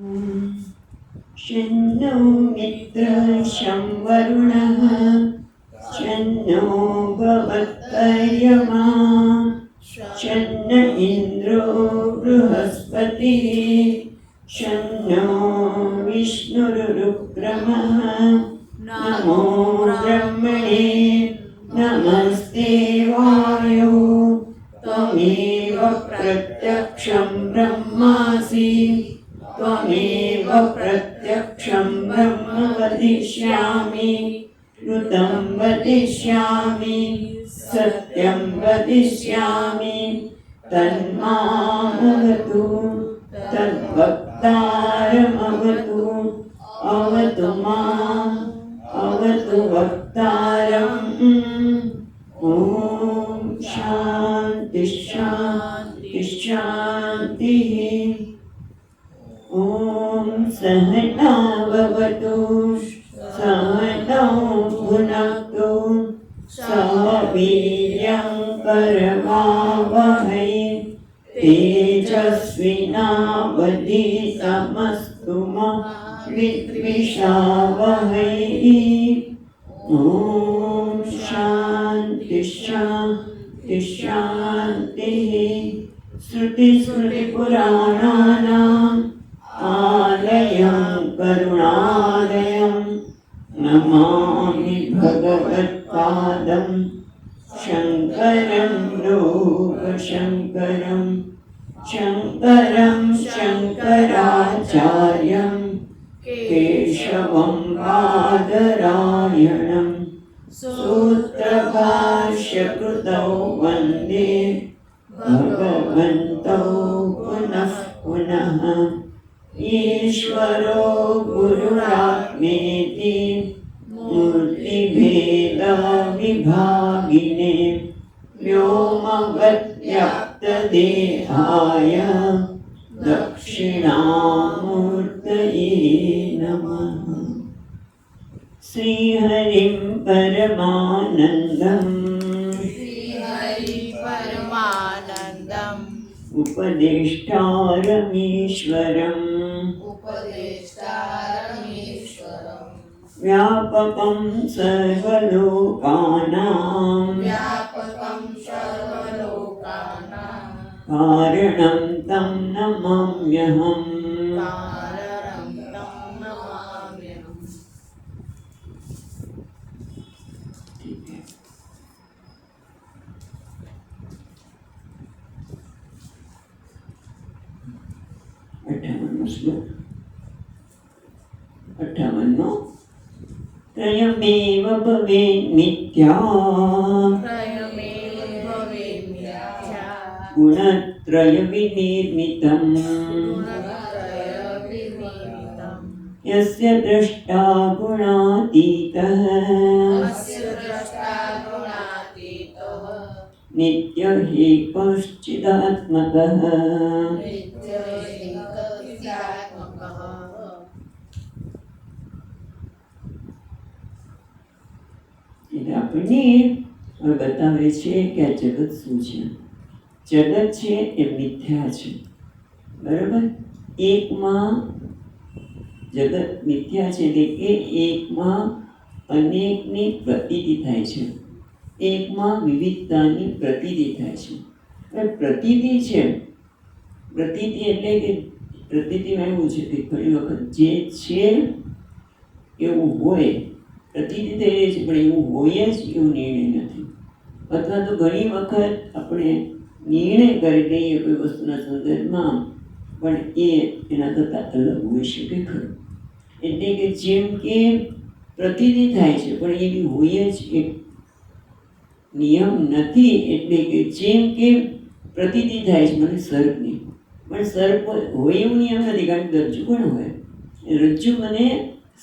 शन्नो मित्रः शं वरुणः शन्नो भवत्तर्यमा शन्न इन्द्रो बृहस्पतिः शन्नो विष्णुरुक्रमः नमो ब्रह्मणे नमस्ते वायो त्वमेव प्रत्यक्षं ब्रह्मासि त्वमेव प्रत्यक्षं ब्रह्म वदिष्यामि ऋतं वदिष्यामि सत्यं वदिष्यामि तन्मामवतु तद्वक्तारमवतु अवतु माम् अवतु वक्तारम् ॐ शान्ति शान्ति शान्तिः ॐ सहना भवतु सहनौ भुनक्तु सह वीर्यं करवावहै तेजस्विनावधीतमस्तु मा विद्विषावहै ॐ शान्ति शान्ति शान्तिः श्रुतिस्मृतिपुराणानाम् आलयं करुणालयं नमामि भगवत्पादं शङ्करं लोकशङ्करं शङ्करं शङ्कराचार्यं केशवं बादरायणं सूत्रभाष्यकृतौ वन्दे भगवन्तौ पुनः पुनः ईश्वरो गुरुरात्मेति मूर्तिभेदविभागिने व्योमवद्व्याप्तदेहाय दक्षिणामूर्तये नमः। श्रीहरिं परमानन्दम् उपदेष्टारमीश्वरम् व्यापकं सर्वलोकानां कारणं तं नमाम्यहम्। अठावन्नो त्रयमेव भवेन् मिथ्या गुणत्रयविनिर्मितम् यस्य द्रष्टा गुणातीतः नित्य हि कश्चिदात्मकः। આપણને હવે બતાવે છે કે આ જગત શું છે. જગત છે એ મિથ્યા છે, બરાબર. એકમાં જગત મિથ્યા છે એટલે કે એકમાં અનેકની પ્રતીતિ થાય છે, એકમાં વિવિધતાની પ્રતીતિ થાય છે. પ્રતીતિ છે, પ્રતીતિ એટલે કે પ્રતીતિમાં એવું છે કે ઘણી વખત જે છે એવું હોય, પ્રતીતિ થઈ રહી છે પણ એવું હોય જ એવું નિર્ણય નથી. અથવા તો ઘણી વખત આપણે નિર્ણય કરી દઈએ કોઈ વસ્તુના સંદર્ભમાં પણ એ એના કરતાં અલગ હોઈ શકે ખરું. એટલે કે જેમ કે પ્રતીતિ થાય છે પણ એવી હોય જ એક નિયમ નથી. એટલે કે જેમ કે પ્રતીતિ થાય છે મને સર્પની, પણ સર્પ હોય એવું નિયમ નથી, કારણ કે રજ્જુ પણ હોય. રજ્જુ મને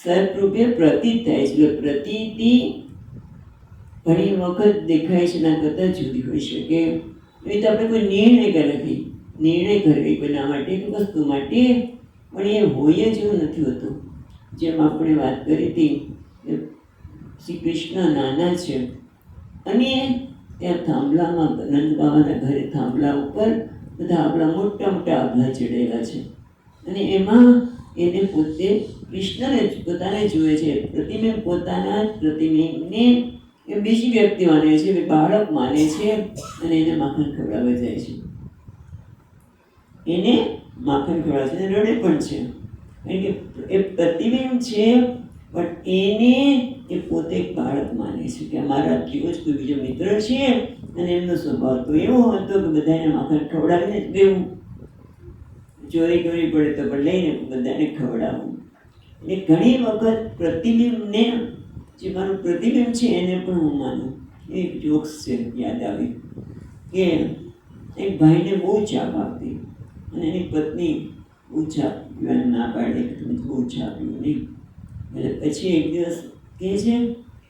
સર્પરૂપે પ્રતીત થાય છે. એટલે પ્રતીતિ ઘણી વખત દેખાય છે એના કરતાં જુદી હોઈ શકે. એવી તો આપણે કોઈ નિર્ણય કરે નથી, નિર્ણય કરવી કોઈના માટે કે વસ્તુ માટે, પણ એ હોય જ એવું નથી હોતું. જેમ આપણે વાત કરી હતી કે શ્રી કૃષ્ણ નાના છે અને ત્યાં થાંભલામાં નંદ બાબાના ઘરે થાંભલા ઉપર બધા આપણા મોટા મોટા આભલા ચડેલા છે અને એમાં એને પોતે કૃષ્ણને પોતાને જુએ છે. પ્રતિબિંબ પોતાના જ પ્રતિબિંબને એ બીજી વ્યક્તિ માને છે, બાળક માને છે અને એને માખણ ખવડાવવા જાય છે. એને માખણ ખવડાવે છે અને રડે પણ છે, કારણ કે એ પ્રતિબિંબ છે પણ એને એ પોતે એક બાળક માને છે કે અમારા જેવો જ કોઈ બીજો મિત્ર છે અને એમનો સ્વભાવ તો એવો હતો કે બધાને માખણ ખવડાવીને જ દેવું, ચોરી કરવી પડે તો પણ લઈને બધાને ખવડાવવું. એટલે ઘણી વખત પ્રતિબિંબને, જે મારું પ્રતિબિંબ છે એને પણ હું માનું. એક જોક્સ છે યાદ આવી કે એક ભાઈને બહુ ચા ભાવતી અને એની પત્ની બહુ ચા પીવાની ના પાડે કે તમે બહુ ચા પીવું નહીં. એટલે પછી એક દિવસ કહે છે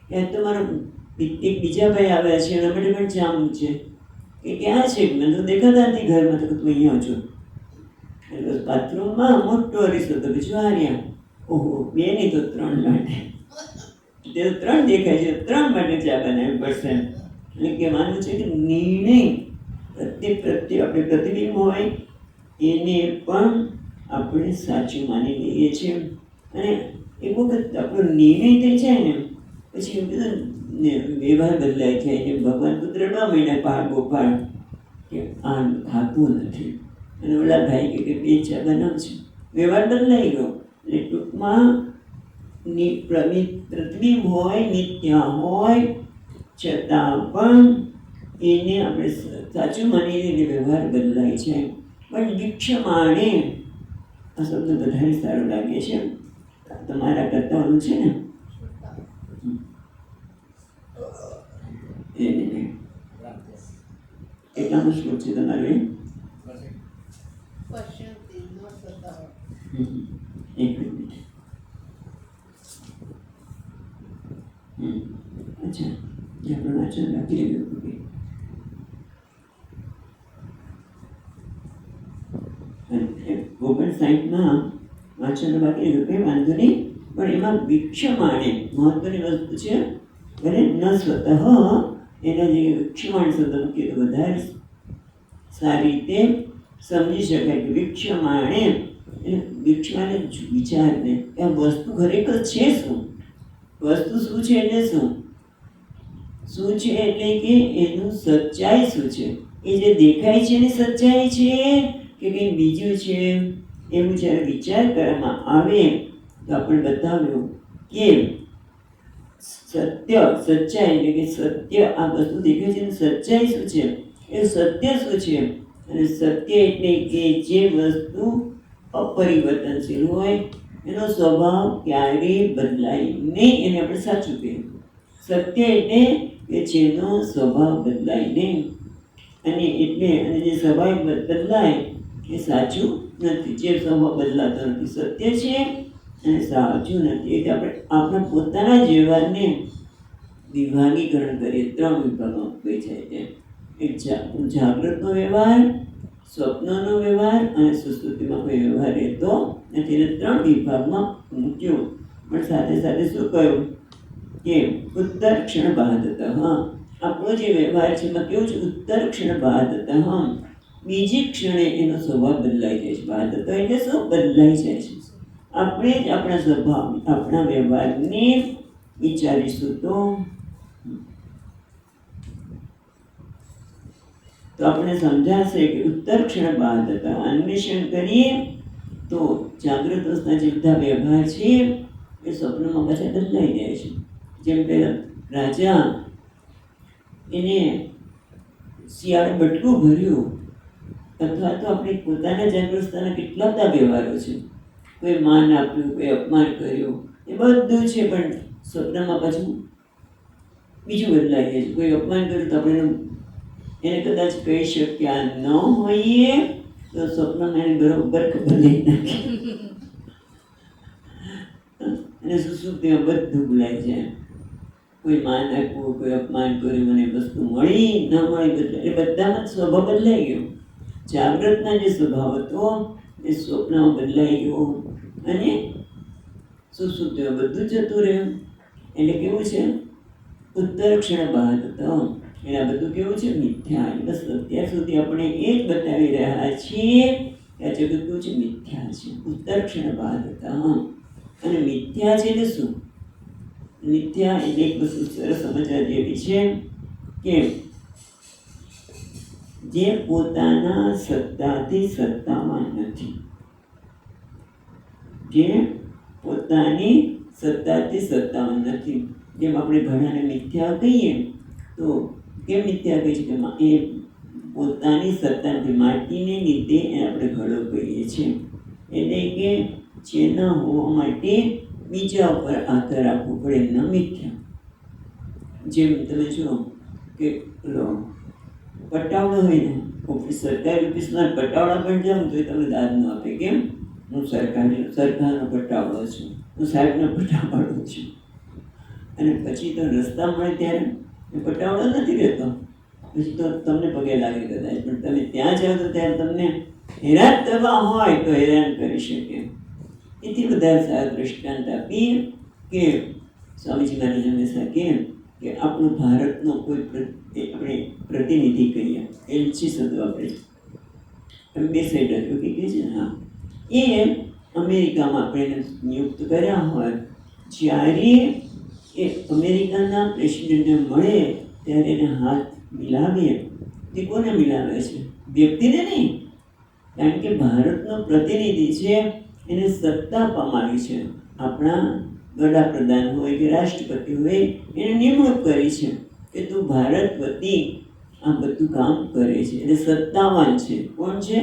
કે આ તો મારો એક બીજા ભાઈ આવ્યા છે એના માટે પણ ચા મૂકશે કે ક્યાં છે, મને તો દેખાતા નથી ઘરમાં, તો તું અહીંયા છો. એટલે બાથરૂમમાં મોટો અરીસો તો બીજું હાર્યા, ઓહો બે નહીં તો 3 માટે, તે તો 3 દેખાય છે, 3 માટે ચા બનાવવી પડશે. એટલે કહેવાનું છે કે નિર્ણય પ્રત્યે આપણે પ્રતિબિંબ હોય એને પણ આપણે સાચું માની લઈએ છીએ. અને એક વખત આપણો નિર્ણય થઈ જાય ને પછી એવું કીધું ને વ્યવહાર બદલાય જાય. કે ભગવાન પુત્ર ન મળ્યા પહાડ ગોપાળ કે આ ખાતું નથી અને ઓલા ભાઈ કે 2 ચા બનાવશે, વ્યવહાર બદલાઈ ગયો. એટલે ટૂંકમાં પ્રતિબિંબ હોય, નિત્ય હોય છતાં પણ એને આપણે સાચું માનીને વ્યવહાર બદલાય છે. પણ વિક્ષમાણે આ શબ્દ વધારે સારો લાગે છે, તમારા કરતા ઓલું છે ને કેટલામો શ્લોક છે તમારો? એક મિનિટ. અચ્છા, આપણે વાંચન રાખી રહ્યું. 59માં વાંચન બાકી રૂપે વાંધો નહીં, પણ એમાં વિક્ષમાણે મહત્વની વસ્તુ છે. ભલે ન સ્વતઃ એના જે વિક્ષમાણ શબ્દ મૂકીએ તો વધારે સારી રીતે સમજી શકાય કે વિક્ષમાણે એટલે વિક્ષમાણે વિચારને કે આ વસ્તુ ખરેખર છે શું, વસ્તુ શું છે એટલે શું છે એટલે કે એનું સચ્ચાઈ શું છે, એ જે દેખાય છે એની સચ્ચાઈ છે કે કંઈ બીજું છે. એવું જ્યારે વિચાર કરવામાં આવે તો આપણે બતાવ્યું કે સત્ય, સચ્ચાઈ એટલે કે સત્ય, આ વસ્તુ દેખાય છે એની સચ્ચાઈ શું છે, એ સત્ય શું છે. અને સત્ય એટલે કે જે વસ્તુ અપરિવર્તનશીલ હોય, એનો સ્વભાવ ક્યારેય બદલાય નહીં, એને આપણે સાચું કહીએ. સત્ય એટલે કે જેનો સ્વભાવ બદલાય નહીં, અને એટલે અને જે સ્વભાવ બદલાય એ સાચું નથી, જે સ્વભાવ બદલાતો નથી સત્ય છે અને સાચું નથી. એટલે આપણે આપણા પોતાના જ વ્યવહારને વિભાગીકરણ કરીએ, 3 વિભાગમાં થઈ જાય છે. એક જાગૃતનો વ્યવહાર, સ્વપ્નનો વ્યવહાર અને સુષુપ્તિમાં કોઈ વ્યવહાર રહેતો નથી. એને 3 વિભાગમાં મૂક્યો. પણ સાથે સાથે શું કહ્યું કે ઉત્તર ક્ષણ બાધત, આપણો જે વ્યવહાર છે એમાં કેવું છે, ઉત્તર ક્ષણ બાધત, બીજી ક્ષણે એનો સ્વભાવ બદલાઈ જાય છે. બાધત એટલે શું, બદલાઈ જાય છે. આપણે જ આપણા સ્વભાવ, આપણા વ્યવહારને વિચારીશું તો આપણે સમજાશે કે ઉત્તર ક્ષણ બાધત, અન્વેષણ કરીએ તો જાગૃત અવસ્થા જે બધા વ્યવહાર છે એ સ્વપ્નમાં પાછા બદલાઈ જાય છે. જેમ પેલા રાજા એને શિયાળે બટકું ભર્યું, અથવા તો આપણે પોતાના જાગૃતતાના કેટલા બધા વ્યવહારો છે, કોઈ માન આપ્યું, કોઈ અપમાન કર્યું, એ બધું છે. પણ સ્વપ્નમાં પાછું બીજું બદલાઈ જાય છે. કોઈ અપમાન કર્યું તો આપણે એને કદાચ કહી શક્યા ન હોઈએ તો સ્વપ્નમાં એને બરોબર ખબર લઈ નાખી અને સુસુપ્તિમાં બધું ભૂલાઈ જાય. કોઈ માન આપ્યું, કોઈ અપમાન કર્યું, મને વસ્તુ મળી ન મળી, એટલે બધામાં સ્વભાવ બદલાઈ ગયો. જાગૃતના જે સ્વભાવ હતો એ સ્વપ્નમાં બદલાઈ ગયો અને સુસુપ્તિમાં બધું જતું રહ્યું. એટલે કેવું છે, ઉત્તર ક્ષણ બાદ હતો. એટલે બધું કેવું છે, મિથ્યા. બસ અત્યાર સુધી આપણે એ જ બતાવી રહ્યા છીએ કે આ જગત કેવું છે? મિથ્યા છે. ઉત્તરક્ષણ બાદ હતા. અને મિથ્યા છે એટલે શું? મિથ્યા એટલે એક વસ્તુ સરસ સમજવા જેવી છે કે જે પોતાના સત્તાથી સત્તાવાન નથી. જે પોતાની સત્તાથી સત્તાવાન નથી. જેમ આપણે ઘણાને મિથ્યા કહીએ તો કેમ મિથ્યા કહીએ છીએ? કે એ પોતાની સત્તાથી માટીને લીધે આપણે ઘડો કહીએ છીએ. એટલે કે જેના હોવા માટે બીજા ઉપર આધાર રાખવો પડે એમના મિથ્યા. જેમ તમે જુઓ કે પેલો પટાવડો હોય ને, સરકારી ઓફિસમાં પટાવડા પણ જાઉં તો તમને દાદ ન આપે. કેમ? હું સરકારનો પટાવડો છું, હું સાહેબનો પટાવડો છું. અને પછી તો રસ્તા મળે ત્યારે એ પટાવડો નથી રહેતો, પછી તો તમને પગે લાગે કદાચ, પણ તમે ત્યાં જાઓ તો ત્યારે તમને હેરાન કરવા હોય તો હેરાન કરી શકે. એથી વધારે સારા દૃષ્ટાંત આપીએ કે સ્વામીજી મહારાજ હંમેશા કે આપણું ભારતનો કોઈ આપણે પ્રતિનિધિ કહીએ, એલચી શબ્દ આપણે એમ્બેસેડર એવું કહે છે ને, હા, એ અમેરિકામાં આપણે નિયુક્ત કર્યા હોય, જ્યારે એ અમેરિકાના પ્રેસિડેન્ટને મળે ત્યારે એને હાથ મિલાવે. તે કોને મિલાવે છે? વ્યક્તિને નહીં, કારણ કે ભારતનો પ્રતિનિધિ છે, એને સત્તા આપવામાં આવી છે. આપણા વડાપ્રધાન હોય કે રાષ્ટ્રપતિ હોય એને નિમણૂક કરી છે કે તું ભારત વતી આ બધું કામ કરે છે, એટલે સત્તાવાન છે. કોણ છે?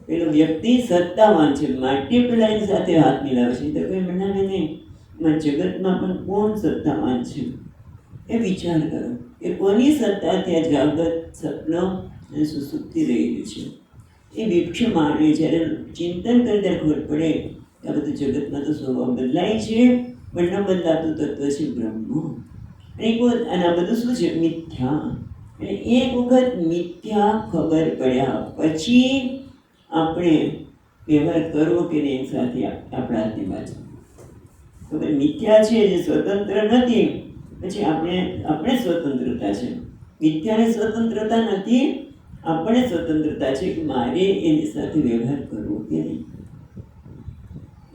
પેલો વ્યક્તિ સત્તાવાન છે, માટે પેલા એની સાથે હાથ મિલાવે છે. તો કોઈ મનાવે નહીં. જગતમાં પણ કોણ સત્તાવાન છે એ વિચાર કરો કે કોની સત્તાથી આ જાગૃત સપનો અને સુસુપ્તિ રહેલી છે. એ વિક્ષ માણે જ્યારે ચિંતન કરી ત્યારે ખબર પડે કે આ બધું જગતમાં તો સ્વભાવ બદલાય છે, પણ ન બદલાતું તત્વ છે બ્રહ્મ. અને આ બધું શું છે? મિથ્યા. એટલે એક વખત મિથ્યા ખબર પડ્યા પછી આપણે વ્યવહાર કરવો કે નહીં એની સાથે આપણા હાથની બાજુ. ખબર મિથ્યા છે જે સ્વતંત્ર નથી, પછી આપણે સ્વતંત્રતા છે. મિથ્યાને સ્વતંત્રતા નથી, આપણે સ્વતંત્રતા છે કે મારે એની સાથે વ્યવહાર કરવો કે નહીં.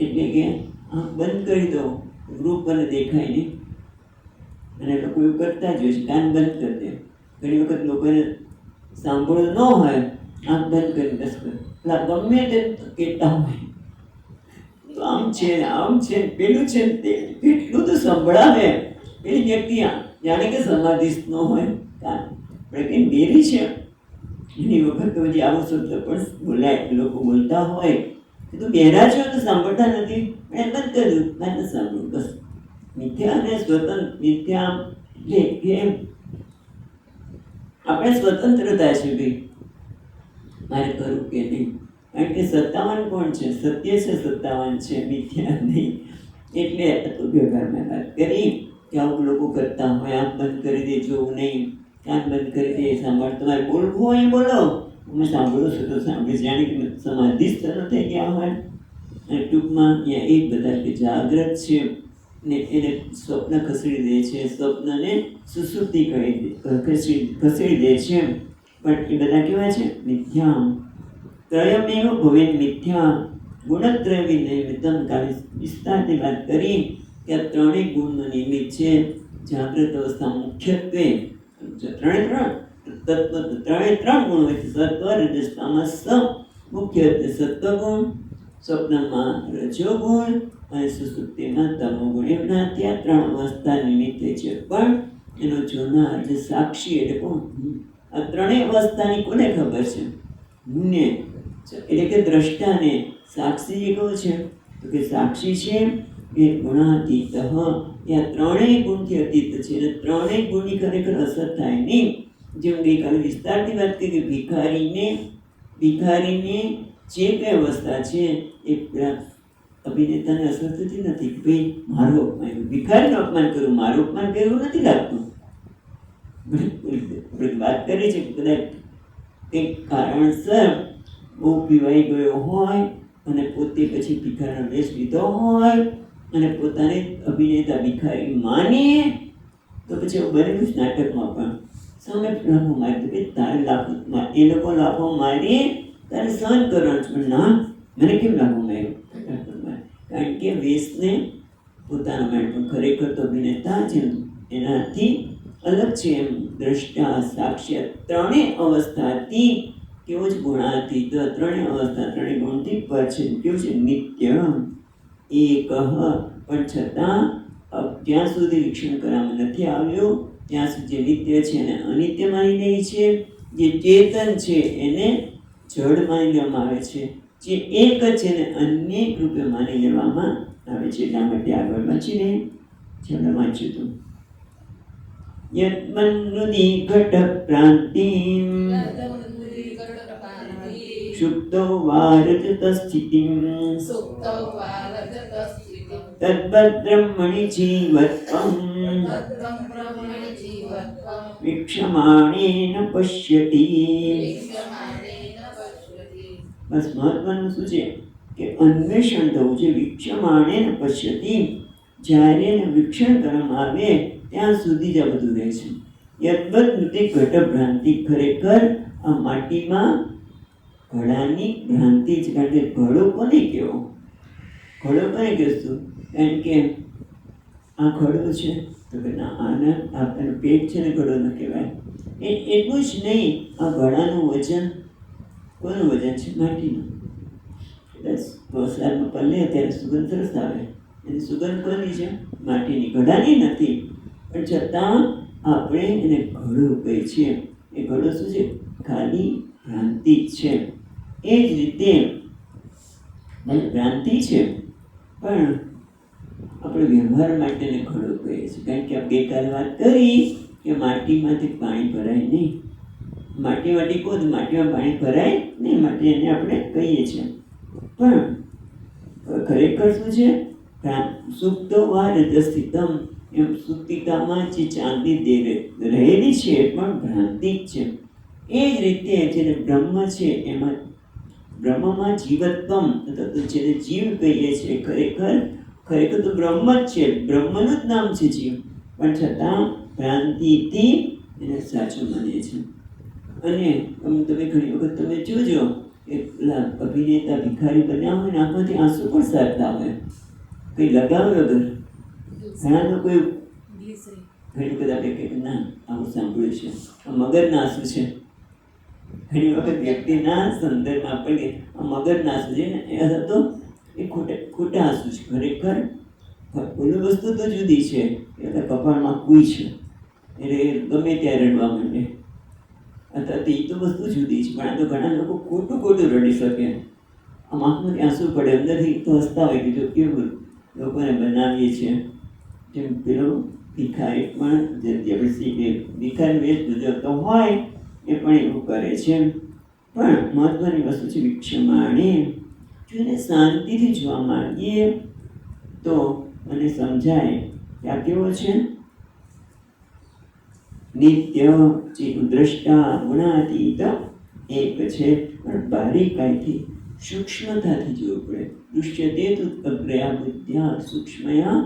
એટલે કે આંખ બંધ કરી દો, ગ્રુપ મને દેખાય નહીં. અને લોકો એવું કરતા જ હોય છે, કાન બંધ કરી દે. ઘણી વખત લોકોને સાંભળવું ન હોય, આંખ બંધ કરી બસ કરે. ગમે તે કહેતા હોય તો આમ છે પેલું છે તે કેટલું તો સંભળાવે. પેલી વ્યક્તિ જાણે કે સમાધિસ્થ ન હોય. આપણે કંઈ બેરી છે એની વખત તો જે આવો શબ્દ પણ બોલાય, લોકો બોલતા હોય કે તું બહેરા છો તો સાંભળતા નથી, મેં બંધ કર્યું, મેં નથી સાંભળ્યું. બસ મિથ્યા અને મિથ્યા એટલે કે આપણે સ્વતંત્રતા છે ભાઈ, મારે કરવું કે નહીં. કારણ કે સત્તાવાન કોણ છે? સત્ય છે, સત્તાવાન છે, મિથ્યા નહીં. એટલે તો વ્યવહારમાં વાત કરી કે આવું લોકો કરતા હોય, આંખ બંધ કરી દે, જોવું નહીં, કાન બંધ કરી દે, સાંભળ, તમારે બોલવું હોય બોલો, અમે સાંભળો છો તો સાંભળી, જાણે કે સમાધિસ્થ ન થઈ ગયા હોય. અને ટૂંકમાં અહીંયા એક બધા કે જાગ્રત છે ને એને સ્વપ્ન ખસેડી દે છે, સ્વપ્નને સુસુપ્તિ ખસેડી દે છે, પણ એ બધા કેવા છે? મિથ્યા. ત્રયમેવ ભવેન મિથ્યા ગુણત્રય વિનિમિત્તમ. કાલે વિસ્તારથી વાત કરી કે આ ત્રણેય ગુણનો નિમિત્ત છે. જાગ્રત અવસ્થા મુખ્યત્વે ત્રણે ત્રણ ગુણ હોય છે. સત્વ, રજસ, તામસ. મુખ્યત્વે સત્વગુણ, સ્વપ્નમાં રજોગુણ અને સુસુપ્તિમાં તમોગુણ. એમના ત્યાં ત્રણ અવસ્થા નિમિત્તે છે, પણ એનો જોનાર જે સાક્ષી એટલે કોણ? આ ત્રણેય અવસ્થાની કોને ખબર છે? મને. એટલે કે દ્રષ્ટાને. સાક્ષી એ કહું છે તો કે સાક્ષી છે એ ગુણાતીત. એ આ ત્રણેય ગુણથી અતીત છે, અને ત્રણેય ગુણની ખરેખર અસર થાય નહીં. જેમ ગઈકાલે વિસ્તારથી વાત કરી કે ભિખારીને જે કઈ અવસ્થા છે એ પેલા અભિનેતાને અસર થતી નથી કે ભાઈ મારું અપમાન કર્યું, ભિખારીનું અપમાન કર્યું, મારું અપમાન કર્યું નથી લાગતું. વાત કરી છે કે કદાચ કંઈક કારણસર બહુ પીવાઈ ગયો હોય અને પોતે પછી ભિખારીનો વેશ લીધો હોય અને પોતાને અભિનેતા ભિખારી માનીએ તો પછી એવું બનેલું જ નાટકમાં પણ સામે લાફો મારી દે, તારે લાફો, એ લોકો લાફો મારીએ તારે સહન કરવાનું છે. પણ ના, મને કેમ લાગુ મેં? કારણ કે વેશને પોતાના માટે પણ ખરેખર તો અભિનેતા છે, એનાથી અલગ છે. એમ દ્રષ્ટા, સાક્ષાત ત્રણેય અવસ્થાથી કેવો છે? ગુણાતીત. ત્રણેય અવસ્થા, ત્રણેય ગુણથી પર છે. કેવું છે? નિત્ય એક. પણ છતાં જ્યાં સુધી વિક્ષણ કરવામાં નથી આવ્યું ત્યાં સુધી નિત્ય છે એને અનિત્ય માની લે છે. જે ચેતન છે એને જડ માની લેવામાં આવે છે. જે એક છે એને અનેક રૂપે માની લેવામાં આવે છે. એટલા માટે આગળ વાંચીને છેલ્લે વાંચ્યું હતું. યત્મન્નુદિ ઘટ પ્રાંતિમ સુપ્તો વારજત સ્થિતિમ તદ્બ્રહ્મણિ જીવત્વં વીક્ષમાણેન પશ્યતિ. બસ મહત્વનું શું છે કે અન્વેષણ થવું છે. વીક્ષમાણેન પશ્યતિ. જ્યારે એને વીક્ષણ કરવામાં આવે ત્યાં સુધી જ આ બધું રહે છે. યદ્વત્ ઘટ ભ્રાંતિ. ખરેખર આ માટીમાં ઘડાની ભ્રાંતિ છે. કારણ કે ઘડો કોને કહેવો? ઘડો કોને કહેશું? કારણ કે આ ઘડો છે તો કે ના, આના આપણને પેટ છે ને ઘડો ન કહેવાય. એટલું જ નહીં, આ ઘડાનું વજન કોનું વજન છે? માટીનું. વરસાદમાં પલ્લે ત્યારે સુગંધ સરસ આવે. એની સુગંધ કોની છે? માટીની, ઘડાની નથી. પણ છતાં આપણે એને ઘડો કહીએ છીએ. એ ઘડો શું છે? ખાલી ભ્રાંતિ છે. એ જ રીતે ભ્રાંતિ છે પણ આપણે વ્યવહાર માટેને ઘડો કહીએ છીએ. કારણ કે આપણે ગઈકાલે વાત કરી કે માટીમાંથી પાણી ભરાય નહીં. માટીમાંથી કહું માટીમાં પાણી ભરાય નહીં, માટે એને આપણે કહીએ છીએ. પણ ખરેખર શું છે? સુપ્તો વા રજસ્થિતમ. એમ સુપ્તિકામાં જે ચાંદી રહેલી છે એ પણ ભ્રાંતિ જ છે. એ જ રીતે જેને બ્રહ્મ છે એમાં બ્રહ્મમાં જીવત્વમ અથવા જેને જીવ કહીએ છીએ, ખરેખર તો બ્રહ્મ જ છે. બ્રહ્મનું જ નામ છે જીવ. પણ છતાં ભ્રાંતિથી એને સાચું માનીએ છીએ. અને તમે ઘણી વખત તમે જોજો કે અભિનેતા ભિખારી બન્યા હોય ને આંખમાંથી આંસુ પણ સારતા હોય, કંઈ લગાવે વગર. ઘણા લોકો ઘણી વખત આપણે કહીએ ના, આવું સાંભળ્યું છે, આ મગજના આંસુ છે. ઘણી વખત વ્યક્તિના સંદર્ભમાં આપણે આ મગજના આંસુ છે ને એ તો એ ખોટા આંસુ છે. ખરેખર ઓલી વસ્તુ તો જુદી છે, એટલે કપાળમાં કુઈ છે એટલે ગમે ત્યારે રડવા માંડે. અથવા તો એ તો વસ્તુ જુદી છે. પણ આ તો ઘણા લોકો ખોટું રડી શકે. આમ આંખમાંથી આંસુ પડે, અંદરથી તો હસતા હોય કે જો કેવું લોકોને બનાવીએ છીએ. જેમ પેલો ભિખારી પણ જે આપણે શીખે ભિખારી વેશ ગુજરતો હોય એ પણ એવું કરે છે. પણ મહત્વની વસ્તુ છે વિક્ષમાણે. જો એને શાંતિથી જોવા માંગીએ તો મને સમજાય કે આ કેવો છે? નિત્ય ચેતુ દ્રષ્ટા ગુણાતીત એક છે. પણ બારીકાઈથી સૂક્ષ્મતાથી જોવું પડે. દૃશ્યતે તુ અગ્રયા બુદ્ધ્યા સૂક્ષ્મયા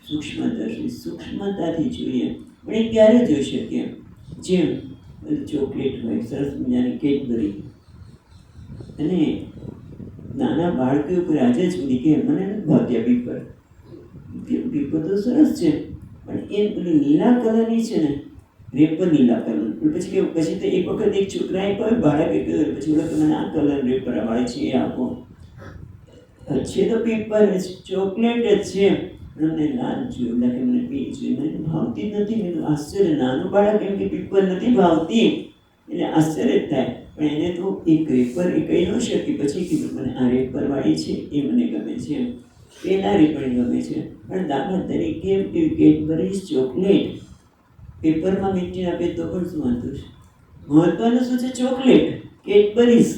સૂક્ષ્મદર્શી. સૂક્ષ્મતાથી જોઈએ. પણ એ ક્યારે જોઈ શકીએ? જેમ ચોકલેટ હોય, સરસ મજાની કેડબરી, અને નાના બાળકો ઉપર આજે જ સુધી કે મને નથી ભાવતી આ પીપર તો સરસ છે પણ એ પેલી લીલા કલરની છે ને, રેપર લીલા કલર. પછી તો એક વખત એક છોકરાએ કહ્યું, બાળકે કહ્યું, પછી ઓલો મને આ કલર રેપર વાળે છે એ આપો. છે તો પેપર જ, ચોકલેટ જ છે. મને લાલ જોયું, કે મને પી જોયું, મને ભાવતી જ નથી. મેં આશ્ચર્ય, નાનું બાળક એમ કે પેપર નથી ભાવતી એટલે આશ્ચર્ય જ થાય. પણ એને તો એક રેપર એ કહી ન શકી. પછી કીધું મને આ રેપર વાળી છે એ મને ગમે છે, પેલા રેપર ગમે છે. પણ દાખલા તરીકે કેડબરીઝ ચોકલેટ પેપરમાં મીઠી આપે તો પણ શું વાંધો છે? મહત્વનું શું છે? ચોકલેટ, કેડબરીઝ.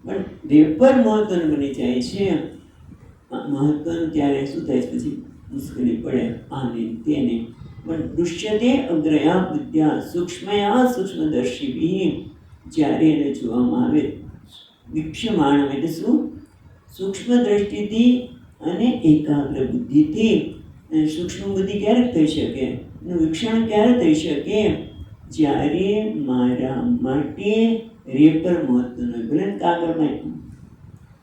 પણ રેપર મહત્વનું બની જાય છે. મહત્વનું ત્યારે શું થાય છે? પછી મુશ્કેલી પડે આને તેને. પણ દૃશ્યતે અગ્રયા બુદ્ધ્યા સૂક્ષ્મયા સૂક્ષ્મદર્શી. જ્યારે એને જોવામાં આવે વીક્ષમાણ એટલે શું? સૂક્ષ્મ દ્રષ્ટિથી અને એકાગ્ર બુદ્ધિથી. સૂક્ષ્મ બુદ્ધિ ક્યારે થઈ શકે? વીક્ષણ ક્યારે થઈ શકે? જ્યારે મારા માટે રેપર મહત્વનું હોય, ભલે કાગળમાં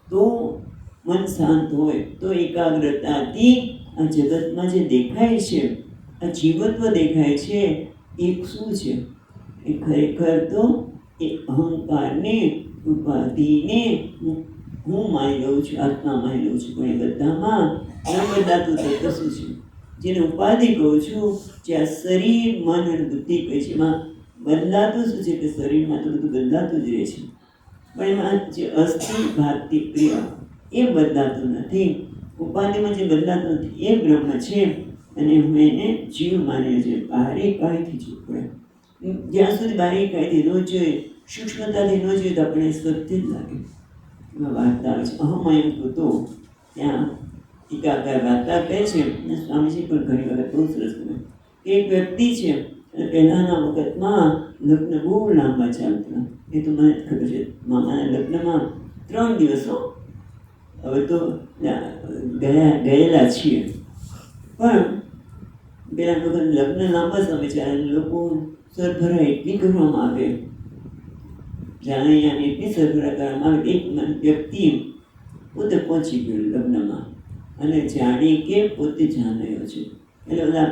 તો મન શાંત હોય તો એકાગ્રતાથી આ જગતમાં જે દેખાય છે, આ જીવત્વ દેખાય છે, એ શું છે? એ ખરેખર તો એ અહંકારને, ઉપાધિને હું માની લઉં છું, આત્મા માની લઉં છું. પણ એ બધામાં ન બદલાતું તત્વ શું છે? જેને ઉપાધિ કહું છું, જે આ શરીર, મન અને બુદ્ધિ કહે છે, એમાં બદલાતું શું છે? કે શરીરમાં તો બધું બદલાતું જ રહે છે, પણ એમાં જે અસ્થિ ભારતી ક્રિયા એ બદલાતું નથી. ઉપાધિમાં જે બદલાતું નથી એ બ્રહ્મ છે, અને હું એને જીવ માન્યો છે. બારીકાઈથી જોવું પડે. જ્યાં સુધી બારીકાઈથી ન જોઈએ, સૂક્ષ્મતાથી ન જોઈએ, તો આપણે સત્ય જ લાગે. એમાં વાર્તા આવે છે, અહમ એમ કૂતો ત્યાં ટીકાકાર વાર્તા કહે છે, અને સ્વામીજી પણ ઘણી વખત બહુ સરસ કહે કે એક વ્યક્તિ છે, અને પહેલાંના વખતમાં લગ્ન બહુ લાંબા ચાલતા. એ તો મને ખબર છે, મામાના લગ્નમાં 3 દિવસો, હવે તો ગયેલા છીએ, પણ પેલા લોકો લગ્ન લાંબા સમય ચાલે, લોકો સરભરા એટલી કરવામાં આવે, જાણે એટલી સરભરા કરવામાં આવે. એક વ્યક્તિ પોતે પહોંચી ગયો લગ્નમાં, અને જાણી કે પોતે જાણ્યો છે, એટલે બધા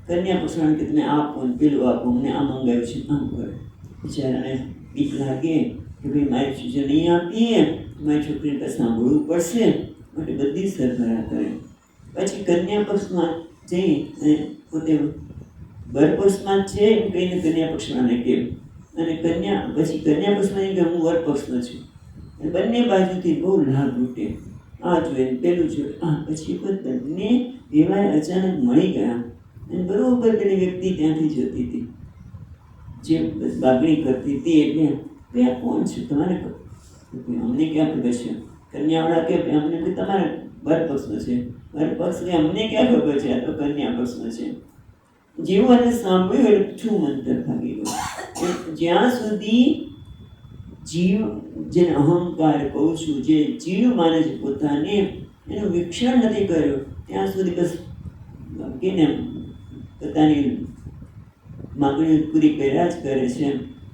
કન્યા પક્ષવાળાને કે તમે આપો ને પેલું આપો, મને આ મંગાવ્યું છે, આમ કરે. બિચારાને બીક લાગે કે ભાઈ મારી ચીજો નહીં આપીએ, મારી છોકરીને પાસે સાંભળવું પડશે, માટે બધી સરભરા કરે. પછી કન્યા પક્ષમાં જઈ અને પોતે બર પક્ષમાં છે એમ કહીને કન્યા પક્ષવાળાને કહે, અને પછી કન્યા પક્ષમાં કે હું વર પક્ષનો છું, અને બંને બાજુથી બહુ લાભ લૂટે, આ જોઈએ પેલું જોઈએ. પછી બંને એવા અચાનક મળી ગયા, અને બરોબર પેલી વ્યક્તિ ત્યાંથી જતી હતી, જે બાગણી કરતી હતી, એટલે આ કોણ છે તમારે? અમને ક્યાં ખબર છે? કન્યાવાળા કે અમને તમારા બર પક્ષનો છે. બર પક્ષ કે અમને ક્યાં ખબર છે? આ તો કન્યા પક્ષનો છે. જેવું અને સાંભળ્યું એટલે છું મંતર ભાગી ગયું. જ્યાં સુધી જીવ, જેને અહંકાર કહું છું, જે જીવ માને છે પોતાને, એનું વિક્ષણ નથી કર્યું, ત્યાં સુધી બસ કેને પોતાની માગણીઓ પૂરી કર્યા જ કરે છે.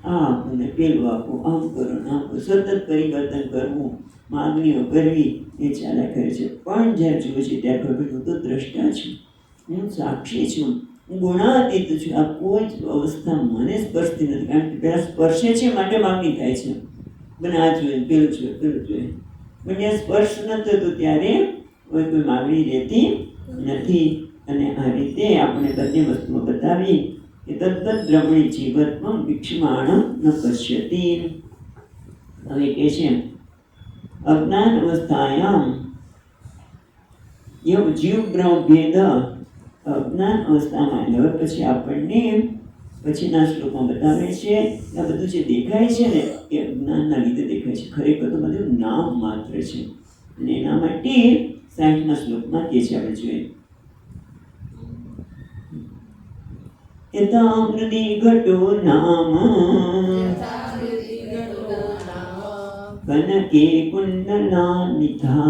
આ આપો ને પેલું આપો, આમ કરો ને આમ કરો, સતત પરિવર્તન કરવું, માગણીઓ કરવી, એ ચાલ્યા કરે છે. પણ જ્યારે જુએ છે ત્યારે ખબર હું તો દ્રષ્ટા છું, હું સાક્ષી છું, હું ગુણાતીત છું. આ કોઈ જ અવસ્થા મને સ્પર્શતી નથી, કારણ કે પહેલાં સ્પર્શે છે માટે માગણી થાય છે, મને આ જોઈએ, પેલું જોઈએ, પેલું જોઈએ. પણ જ્યાં સ્પર્શ ન થતો ત્યારે કોઈ માગણી રહેતી નથી. અને આ રીતે આપણે બંને વસ્તુઓ બતાવી કે તદ્દત બ્રહ્મણી જીવત્વમ વિક્ષમાણમ ન પશ્યતિ. હવે કે છે અજ્ઞાન અવસ્થાયામ જીવ બ્રહ્મ ભેદ. અજ્ઞાન અવસ્થામાં હવે પછી આપણને પછીના શ્લોકમાં બતાવે છે આ બધું જે દેખાય છે ને એ અજ્ઞાનના લીધે દેખાય છે, ખરેખર તો બધું નામ માત્ર છે. અને એના માટે 60મા શ્લોકમાં કે છે, આપણે જોઈએ યથામૃતિ ઘટો નામ કનકે કુંડલાનિધા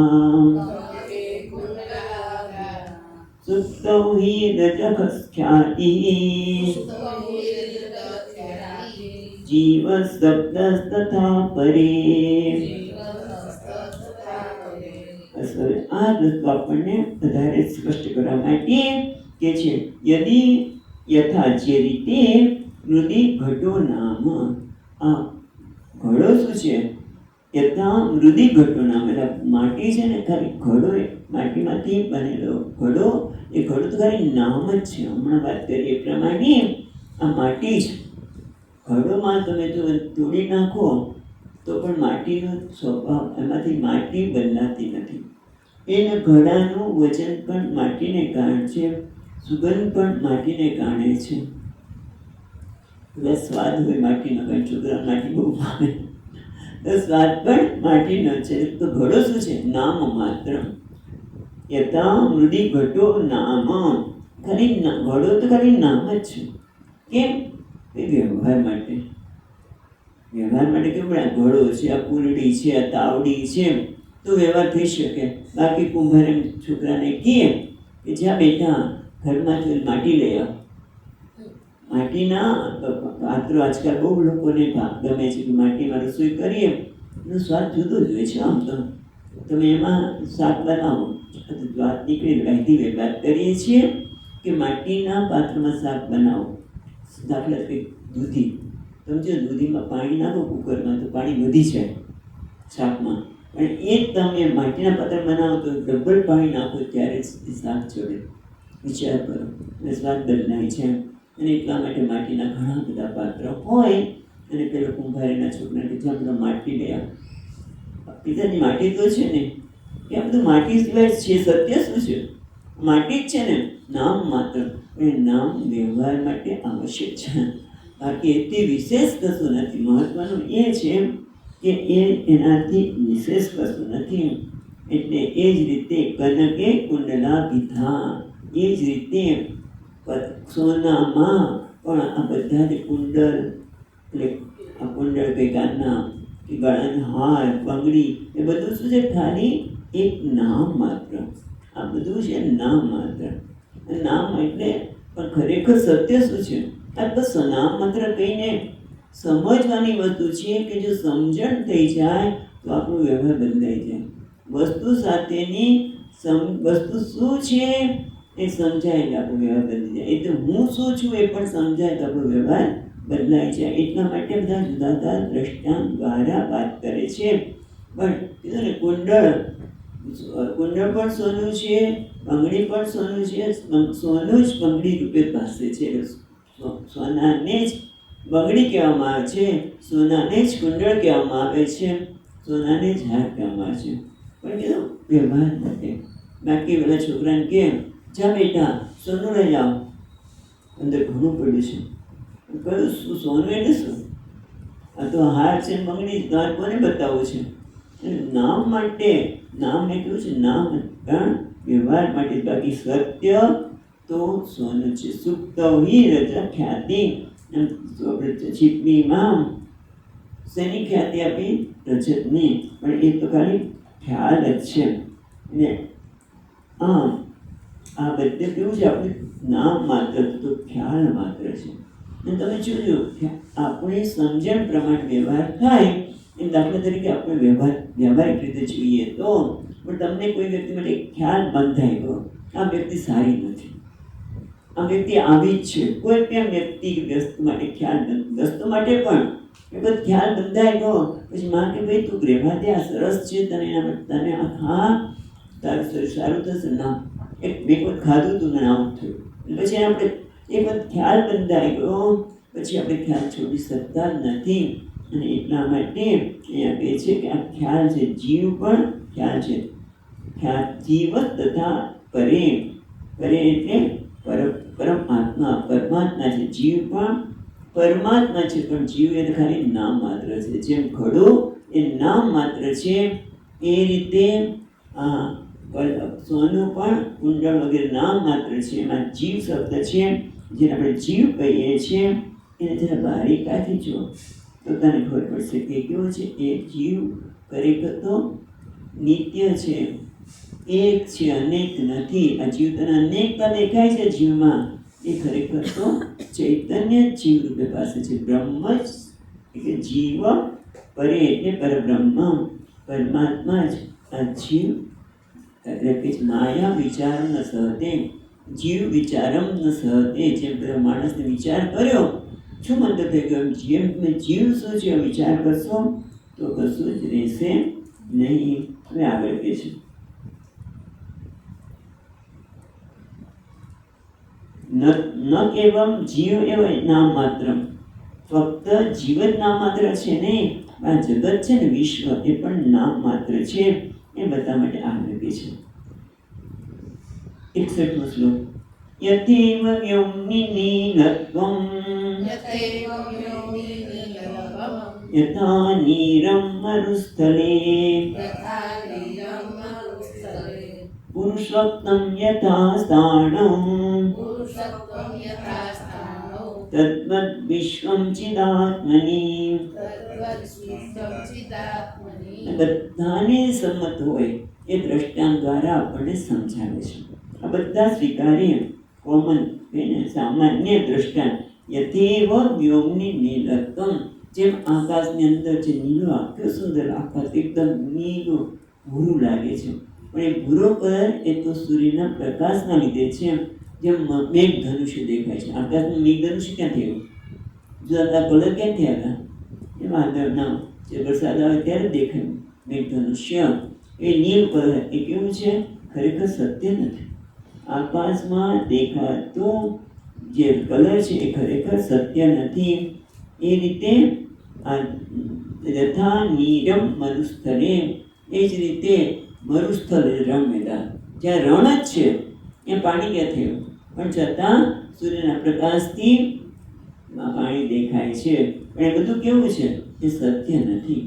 સુપ્તૌ હિ રજઃખ્યાતિ જીવ શબ્દસ્તથા પરે. આ વસ્તુ આપણને વધારે સ્પષ્ટ કરવા માટે કે છે યદિ યથા જે રીતે મૃદિ ઘટો નામ. આ ઘડો શું છે? યથા મૃદિ ઘટો નામ, એટલે માટી છે ને, ખાલી ઘડો માટીમાંથી બનેલો ઘડો, એ ઘડો તો ખાલી નામ જ છે. હમણાં વાત કરીએ એ પ્રમાણે આ માટી છે. ઘડોમાં તમે જો તોડી નાખો તો પણ માટીનો સ્વભાવ, એમાંથી માટી બદલાતી નથી. એના ઘડાનું વજન પણ માટીને કારણે છે, સુગંધ પણ માટીને કારણે છે. એટલે સ્વાદ હોય માટીનો, કારણ છોકરા માટી બહુ ભાવે, તો સ્વાદ પણ માટીનો છે. તો ઘડો શું છે? નામ માત્ર. યથા મૃદિ ઘટો નામ, ખાલી ઘડો તો ખાલી નામ જ છે. કેમ? એ વ્યવહાર માટે. વ્યવહાર માટે કેવું પડે? ઘડો છે, આ કુલડી છે, આ તાવડી છે, તો વ્યવહાર થઈ શકે. બાકી કુંભાર એમ છોકરાને કહે કે જ્યાં બેટા ઘરમાં માટી લઈ આવ, માટીના પાત્રો આજકાલ બહુ લોકોને ગમે છે કે માટીમાં રસોઈ કરીએ એનો સ્વાદ જુદો જ હોય છે. આમ તો તમે એમાં શાક બનાવો, વાત નીકળી વહેતી વાત કરીએ છીએ કે માટીના પાત્રમાં શાક બનાવો. દાખલા તરીકે દૂધી, સમજો દૂધીમાં પાણી નાખો કુકરમાં તો પાણી વધી જાય શાકમાં, અને એ તમે માટીના પાત્ર બનાવો તો ડબલ પાણી નાખો ત્યારે જ શાક ચડે. વિચાર કરો, અને સ્વાદ બદલાય છે. અને એટલા માટે માટીના ઘણા બધા પાત્ર હોય. અને પેલો કુંભારીના છોકરાને જ્યાં બધા માટી ગયા, પિતાની માટી તો છે ને, કે આ બધું માટી સિવાય છે. સત્ય શું છે? માટી જ છે ને, નામ માત્ર. એ નામ વ્યવહાર માટે આવશ્યક છે, બાકી એથી વિશેષ કશું નથી. મહત્વનું એ છે કે એનાથી વિશેષ કશું નથી. એટલે એ જ રીતે કનકે કુંડલા વિધા, એ જ રીતે સોનામાં પણ આ બધા જ કુંડલ, એટલે આ કુંડળ કઈ કાનના કે ગળાના હાર, બંગડી, એ બધું શું છે? ખાલી એક નામ માત્ર. આ બધું છે નામ માત્ર. નામ એટલે પણ ખરેખર સત્ય શું છે? આ બસ નામ માત્ર કહીને સમજવાની વસ્તુ છે કે જો સમજણ થઈ જાય તો આપણો વ્યવહાર બદલાઈ જાય. વસ્તુ સાથેની વસ્તુ શું છે એ સમજાય એટલે આપણો વ્યવહાર બદલી જાય. એટલે હું શું છું એ પણ સમજાય તો આપણો વ્યવહાર બદલાઈ જાય. એટલા માટે બધા જુદા જુદા દ્રષ્ટાંત દ્વારા વાત કરે છે. પણ કીધું ને, કુંડળ પણ સોનું છે, બંગડી પણ સોનું છે. સોનું જ બંગડી રૂપે પાસે છે. સોનાને જ બંગડી કહેવામાં આવે છે, સોનાને જ કુંડળ કહેવામાં આવે છે, સોનાને જ હાર કહેવામાં આવે છે. પણ કીધું વ્યવહાર માટે. બાકી બધા છોકરાને કે જા બેટા સોનું લઈ જાઓ, અંદર ઘણું પડ્યું છે. કહ્યું શું સોનું એટલે શું? આ તો હાર છે, બંગડી. તમારે કોને બતાવવું છે? નામ માટે. નામ એટલું છે, નામ પણ વ્યવહાર માટે. બાકી સત્ય તો સોનું છે. સુપ્તૌહિ રજ ખ્યાતિ. છીપીમાં શેની ખ્યાતિ આપી? રજતની. પણ એ તો ખાલી ખ્યાલ જ છે. ને આ બધે કેવું છે? આપણે નામ માત્ર તો ખ્યાલ માત્ર છે. અને તમે જોજો આપણી સમજણ પ્રમાણે વ્યવહાર થાય. એમ દાખલા તરીકે આપણે વ્યવહારિક રીતે જોઈએ તો પણ તમને કોઈ વ્યક્તિ માટે ખ્યાલ બંધાઈ ગયો, આ વ્યક્તિ સારી નથી, આ વ્યક્તિ આવી જ છે. કોઈ પણ વ્યક્તિ વસ્તુ માટે ખ્યાલ, વસ્તુ માટે પણ એ બધો ખ્યાલ બંધાઈ ગયો. પછી માં કે ભાઈ તું રહેવા દે, આ સરસ છે, તને તને હા તારું શરીર સારું થશે. ના, એક બે વખત ખાધું તું મને આવું થયું. પછી આપણે એક વખત ખ્યાલ બંધાઈ ગયો, પછી આપણે ખ્યાલ છોડી શકતા જ નથી. અને એટલા માટે અહીંયા કહે છે કે આ ખ્યાલ છે, જીવ પણ ખ્યાલ છે. ખ્યાલ જીવ તથા પરે. પરે એટલે પરમાત્મા, પરમાત્મા છે. જીવ પણ પરમાત્મા છે, પણ જીવ એ ખાલી નામ માત્ર છે. જેમ ઘડો એ નામ માત્ર છે, એ રીતે સોનું પણ કુંડળ વગેરે નામ માત્ર છે. એમાં જીવ શબ્દ છે, જેને આપણે જીવ કહીએ છીએ. એને જરા બારીકાથી જો તો તને ખબર પડશે કે કેવો છે એ જીવ. ખરેખર તો નિત્ય છે, એક છે, અનેક નથી. આ જીવ તને અનેકતા દેખાય છે જીવમાં, એ ખરેખર તો ચૈતન્ય જીવ રૂપે પાસે છે. બ્રહ્મ જ એટલે જીવ પરે એટલે પરબ્રહ્મ, પરમાત્મા જ આ જીવ. એટલે માયા વિચાર ન સહતે, જીવ વિચારમ ન સહતે. જેમ પેલા માણસને વિચાર કર્યો, શું મંતવ્ય થઈ ગયો? જેમ તમે જીવ શું છે વિચાર કરશો તો કશું જ રહેશે નહીં. હવે આગળ કહે છે ન કેવમ જીવ એવ નામ માત્ર. ફક્ત જીવ જ નામ માત્ર છે નહીં, આ જગત છે ને, વિશ્વ, એ પણ નામ માત્ર છે. એ બધા માટે આગળ કહે છે 61મો શ્લોક. યથેવ વ્યોમ્નિનીલત્વં યથા નીરં મરુસ્થલે પુરુષોક્તં યથા સ્થાણં તદ્વદ વિશ્વં ચિદાત્મનિ. બધાને સંમત હોય એ દ્રષ્ટાંત દ્વારા આપણને સમજાવે છે. આ બધા સ્વીકાર્ય કોમન સામાન્ય દ્રષ્ટાંત. યથેવ વ્યોમની નીલત્વમ, જેમ આકાશની અંદર જે નીલો આખો સુંદર આકાશ એકદમ નીલું ભૂરું લાગે છે, પણ એ ભૂરો કલર એ તો સૂર્યના પ્રકાશના લીધે છે. જેમ મેઘધનુષ્ય દેખાય છે, આકાશનું મેઘધનુષ્ય ક્યાંથી આવ્યું? જુદા કલર ક્યાંથી આવ્યા? એ વાદળના જે વરસાદ આવે ત્યારે દેખાય મેઘધનુષ્ય. એ નીલ કલર એ કેવું છે? ખરેખર સત્ય નથી. આકાશમાં દેખાતો જે કલર છે એ ખરેખર સત્ય નથી. એ રીતે યથા નીરમ મરુસ્થલે, એ જ રીતે મરુસ્થળ રમ્યતા, જ્યાં રણ જ છે એ પાણી ક્યાં થયું, પણ છતાં સૂર્યના પ્રકાશથી પાણી દેખાય છે. પણ એ બધું કેવું છે? એ સત્ય નથી.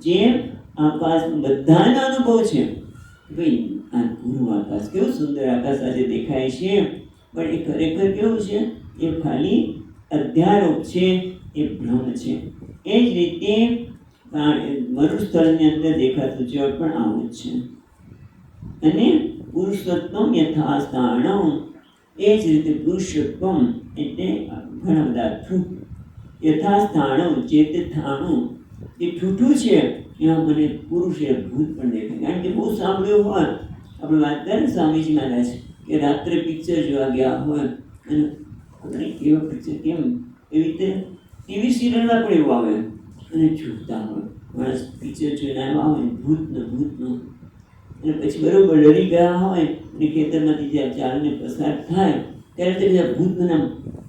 જેમ આકાશ બધાનો અનુભવ છે, ભાઈ આ પૂરું આકાશ કેવું સુંદર આકાશ આજે દેખાય છે, પણ એ ખરેખર કેવું છે? એ ખાલી અધ્યારોપ છે, એ ભ્રમ છે. એ જ રીતે મરુસ્થળની અંદર દેખાતું જળ પણ આવું જ છે. અને પુરુષોત્તમ યથાસ્થાણમ, એ જ રીતે પુરુષોત્તમ એટલે ઘણા બધા ઠૂઠ, યથાસ્થાણમ જે તે થાણું એ ઠૂઠું છે, એમાં મને પુરુષ એ ભૂત પણ દેખાય. કારણ કે બહુ સાંભળ્યું હોય, આપણે વાત કરીએ ને સ્વામીજી મહારાજ કે રાત્રે પિક્ચર જોવા ગયા હોય અને આપણે કેવા પિક્ચર કેમ એવી રીતે ટીવી સિરિયલમાં પણ એવું આવે અને છૂટતા હોય માણસ પિક્ચર જોઈને આવ્યા હોય ભૂતનું, અને પછી બરોબર ડરી ગયા હોય અને ખેતરમાંથી જ્યાં ચાલને પસાર થાય ત્યારે તે બધા ભૂત મને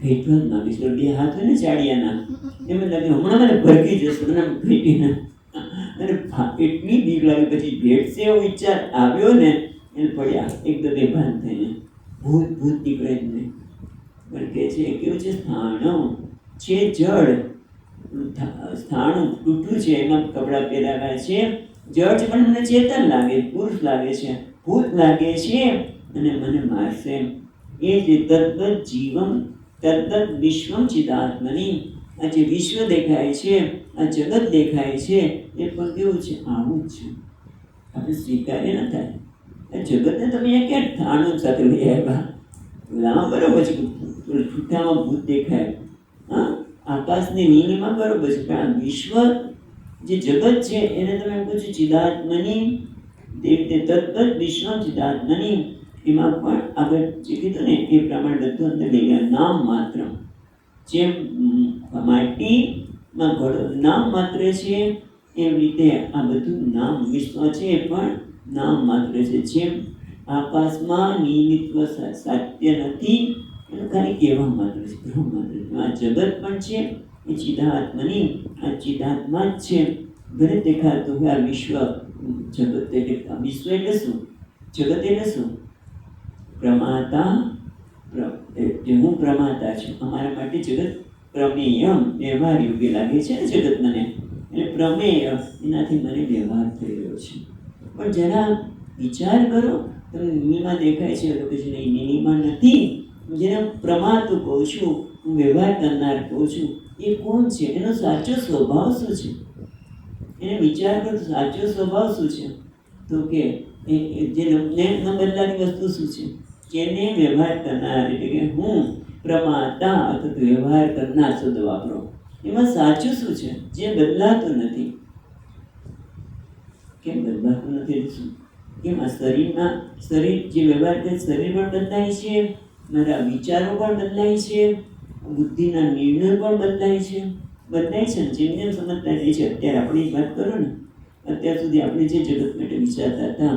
ભેટવા જ માગીશ, બે હાથ હોય ને ચાડિયાના, એમ લાગે હમણાં મને ભરકી જશે, મને ભેટીને અને એટલી બીક લાગે. પછી ભેટશે એવો વિચાર આવ્યો ને એને પડ્યા એકદમ બેભાન થઈને, ભૂત નીકળે જ નહીં. પણ કહે છે કેવું છે? સ્થાણું છે જળ, સ્થાણું તૂટું છે, એમાં કપડાં પહેરાવ્યા છે, જળ છે પણ મને ચેતન લાગે, પુરુષ લાગે છે, ભૂત લાગે છે અને મને મારશે. એ જે તદ્દત જીવમ તદ્દત વિશ્વમ ચિદાત્મની, આ જે વિશ્વ દેખાય છે, આ જગત દેખાય છે, એ પણ કેવું છે? આવું જ છે. આપણે સ્વીકાર્ય ન થાય. આ જગતને તમે અહીંયા ક્યાં થાણું સાથે લઈ આવ્યા? લામાં બરોબર છે, છૂટામાં ભૂત દેખાય, હા આકાશની નીલીમાં બરોબર છે, પણ આ વિશ્વ જે જગત છે એને તમે એમ કહો છો ચિદાત્મની, તદ્દત વિશ્વમ ચિદાત્મની, એમાં પણ આગળ જે કીધું ને એ પ્રમાણે બધું અંદર લઈ ગયા. નામ માત્ર, જેમ માટીમાં ઘડો નામ માત્ર છે, એવી રીતે આ બધું નામ વિશ્વ છે એ પણ નામ માત્ર છે. જેમ આકાશમાં નિમિત્વ સાત્ય નથી, એનું ખાલી કહેવા માત્ર છે, ભ્રમ માત્ર છે. આ જગત પણ છે એ ચિદાત્મની, આ ચિદાત્મા જ છે. ભલે દેખાતું હોય આ વિશ્વ, જગત એટલે વિશ્વ એટલે શું? જગત એટલે શું? પ્રમાતા, જે હું પ્રમાતા છું, અમારા માટે જગત પ્રમેયમ, વ્યવહાર યોગ્ય લાગે છે ને જગત મને, એટલે પ્રમેય એનાથી મને વ્યવહાર થઈ રહ્યો છે. પણ જરા વિચાર કરો, તમે નીમાં દેખાય છે લોકો છે નહીં, નીમાં નથી, જેને પ્રમાતું કહું છું, હું વ્યવહાર કરનાર કહું છું, એ કોણ છે? એનો સાચો સ્વભાવ શું છે? એને વિચાર કરો, સાચો સ્વભાવ શું છે? તો કે જે ન બદલાતી વસ્તુ શું છે? જેને વ્યવહાર કરનાર, એટલે કે હું પ્રમાતા અથવા વ્યવહાર કરનાર શબ્દ વાપરો, એમાં સાચું શું છે? જે બદલાતું નથી. કેમ બદલાતું નથી? શું કેમ? આ શરીર જે વ્યવહાર કરે શરીર પણ બદલાય છે, મારા વિચારો પણ બદલાય છે, બુદ્ધિના નિર્ણયો પણ બદલાય છે ને. જેમ જેમ સમજતા જાય છે, અત્યારે આપણી વાત કરો ને, અત્યાર સુધી આપણે જે જગત માટે વિચારતા હતા,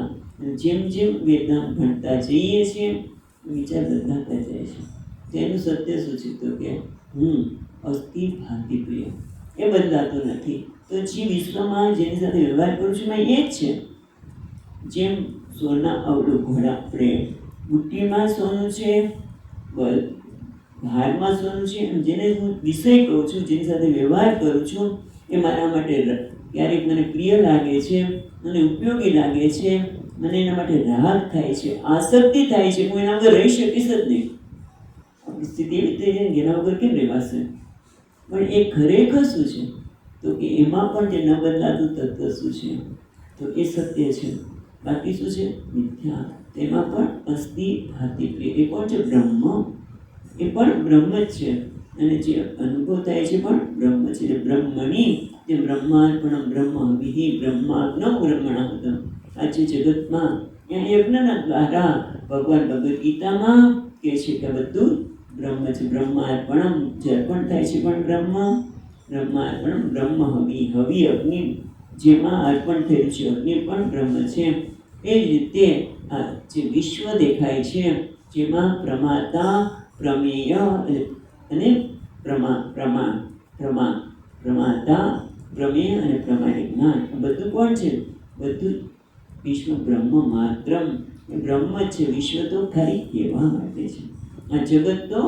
જેમ જેમ વેદાંત ભણતા જઈએ છીએ વિચાર બદલાતા જાય છે. તેનું સત્ય શું છે? તો કે હું અસ્થિ ભાતિ પ્રિય, એ બદલાતું નથી. તો જે વિશ્વમાં જેની સાથે વ્યવહાર કરું છું મેં એ જ છે. જેમ સોના અવળું ઘોડા, આપણે બુટ્ટીમાં સોનું છે, હારમાં સોનું છે, જેને હું વિષય કહું છું, જેની સાથે વ્યવહાર કરું છું, એ મારા માટે ક્યારેક મને પ્રિય લાગે છે, મને ઉપયોગી લાગે છે, મને એના માટે રાહત થાય છે, આસક્તિ થાય છે, હું એના વગર રહી શકીશ જ નહીં. આપણી સ્થિતિ એવી થઈ જાય કે એના વગર કેમ રહેવાશે? પણ એ ખરેખર શું છે? તો કે એમાં પણ જે ન બદલાતું તત્વ શું છે? તો એ સત્ય છે. બાકી શું છે? મિથ્યા. તેમાં પણ અસ્થિ ભાતિ પ્રિય, એ કોણ છે? બ્રહ્મ. એ પણ બ્રહ્મ જ છે. અને જે અનુભવ થાય છે પણ બ્રહ્મ છે. એટલે બ્રહ્મણી જે બ્રહ્માર્પણમ બ્રહ્મ વિધિ બ્રહ્માગ્નમ બ્રહ્મણાહુતમ. આ જે જગતમાં યજ્ઞના દ્વારા ભગવાન ભગવદ્ ગીતામાં કહે છે કે બધું બ્રહ્મ છે. બ્રહ્માર્પણમ જે અર્પણ થાય છે પણ બ્રહ્મ, બ્રહ્માર્પણમ બ્રહ્મ હવિ, હવિ અગ્નિ જેમાં અર્પણ થયેલું છે અગ્નિ પણ બ્રહ્મ છે. એ જ રીતે આ જે વિશ્વ દેખાય છે જેમાં પ્રમાતા, પ્રમેય અને પ્રમાતા, પ્રમેય અને પ્રમાણિક જ્ઞાન બધું કોણ છે? બધું વિશ્વ બ્રહ્મ માત્રમ, બ્રહ્મ છે. વિશ્વ તો ખાલી કહેવા માટે છે, આ જગત તો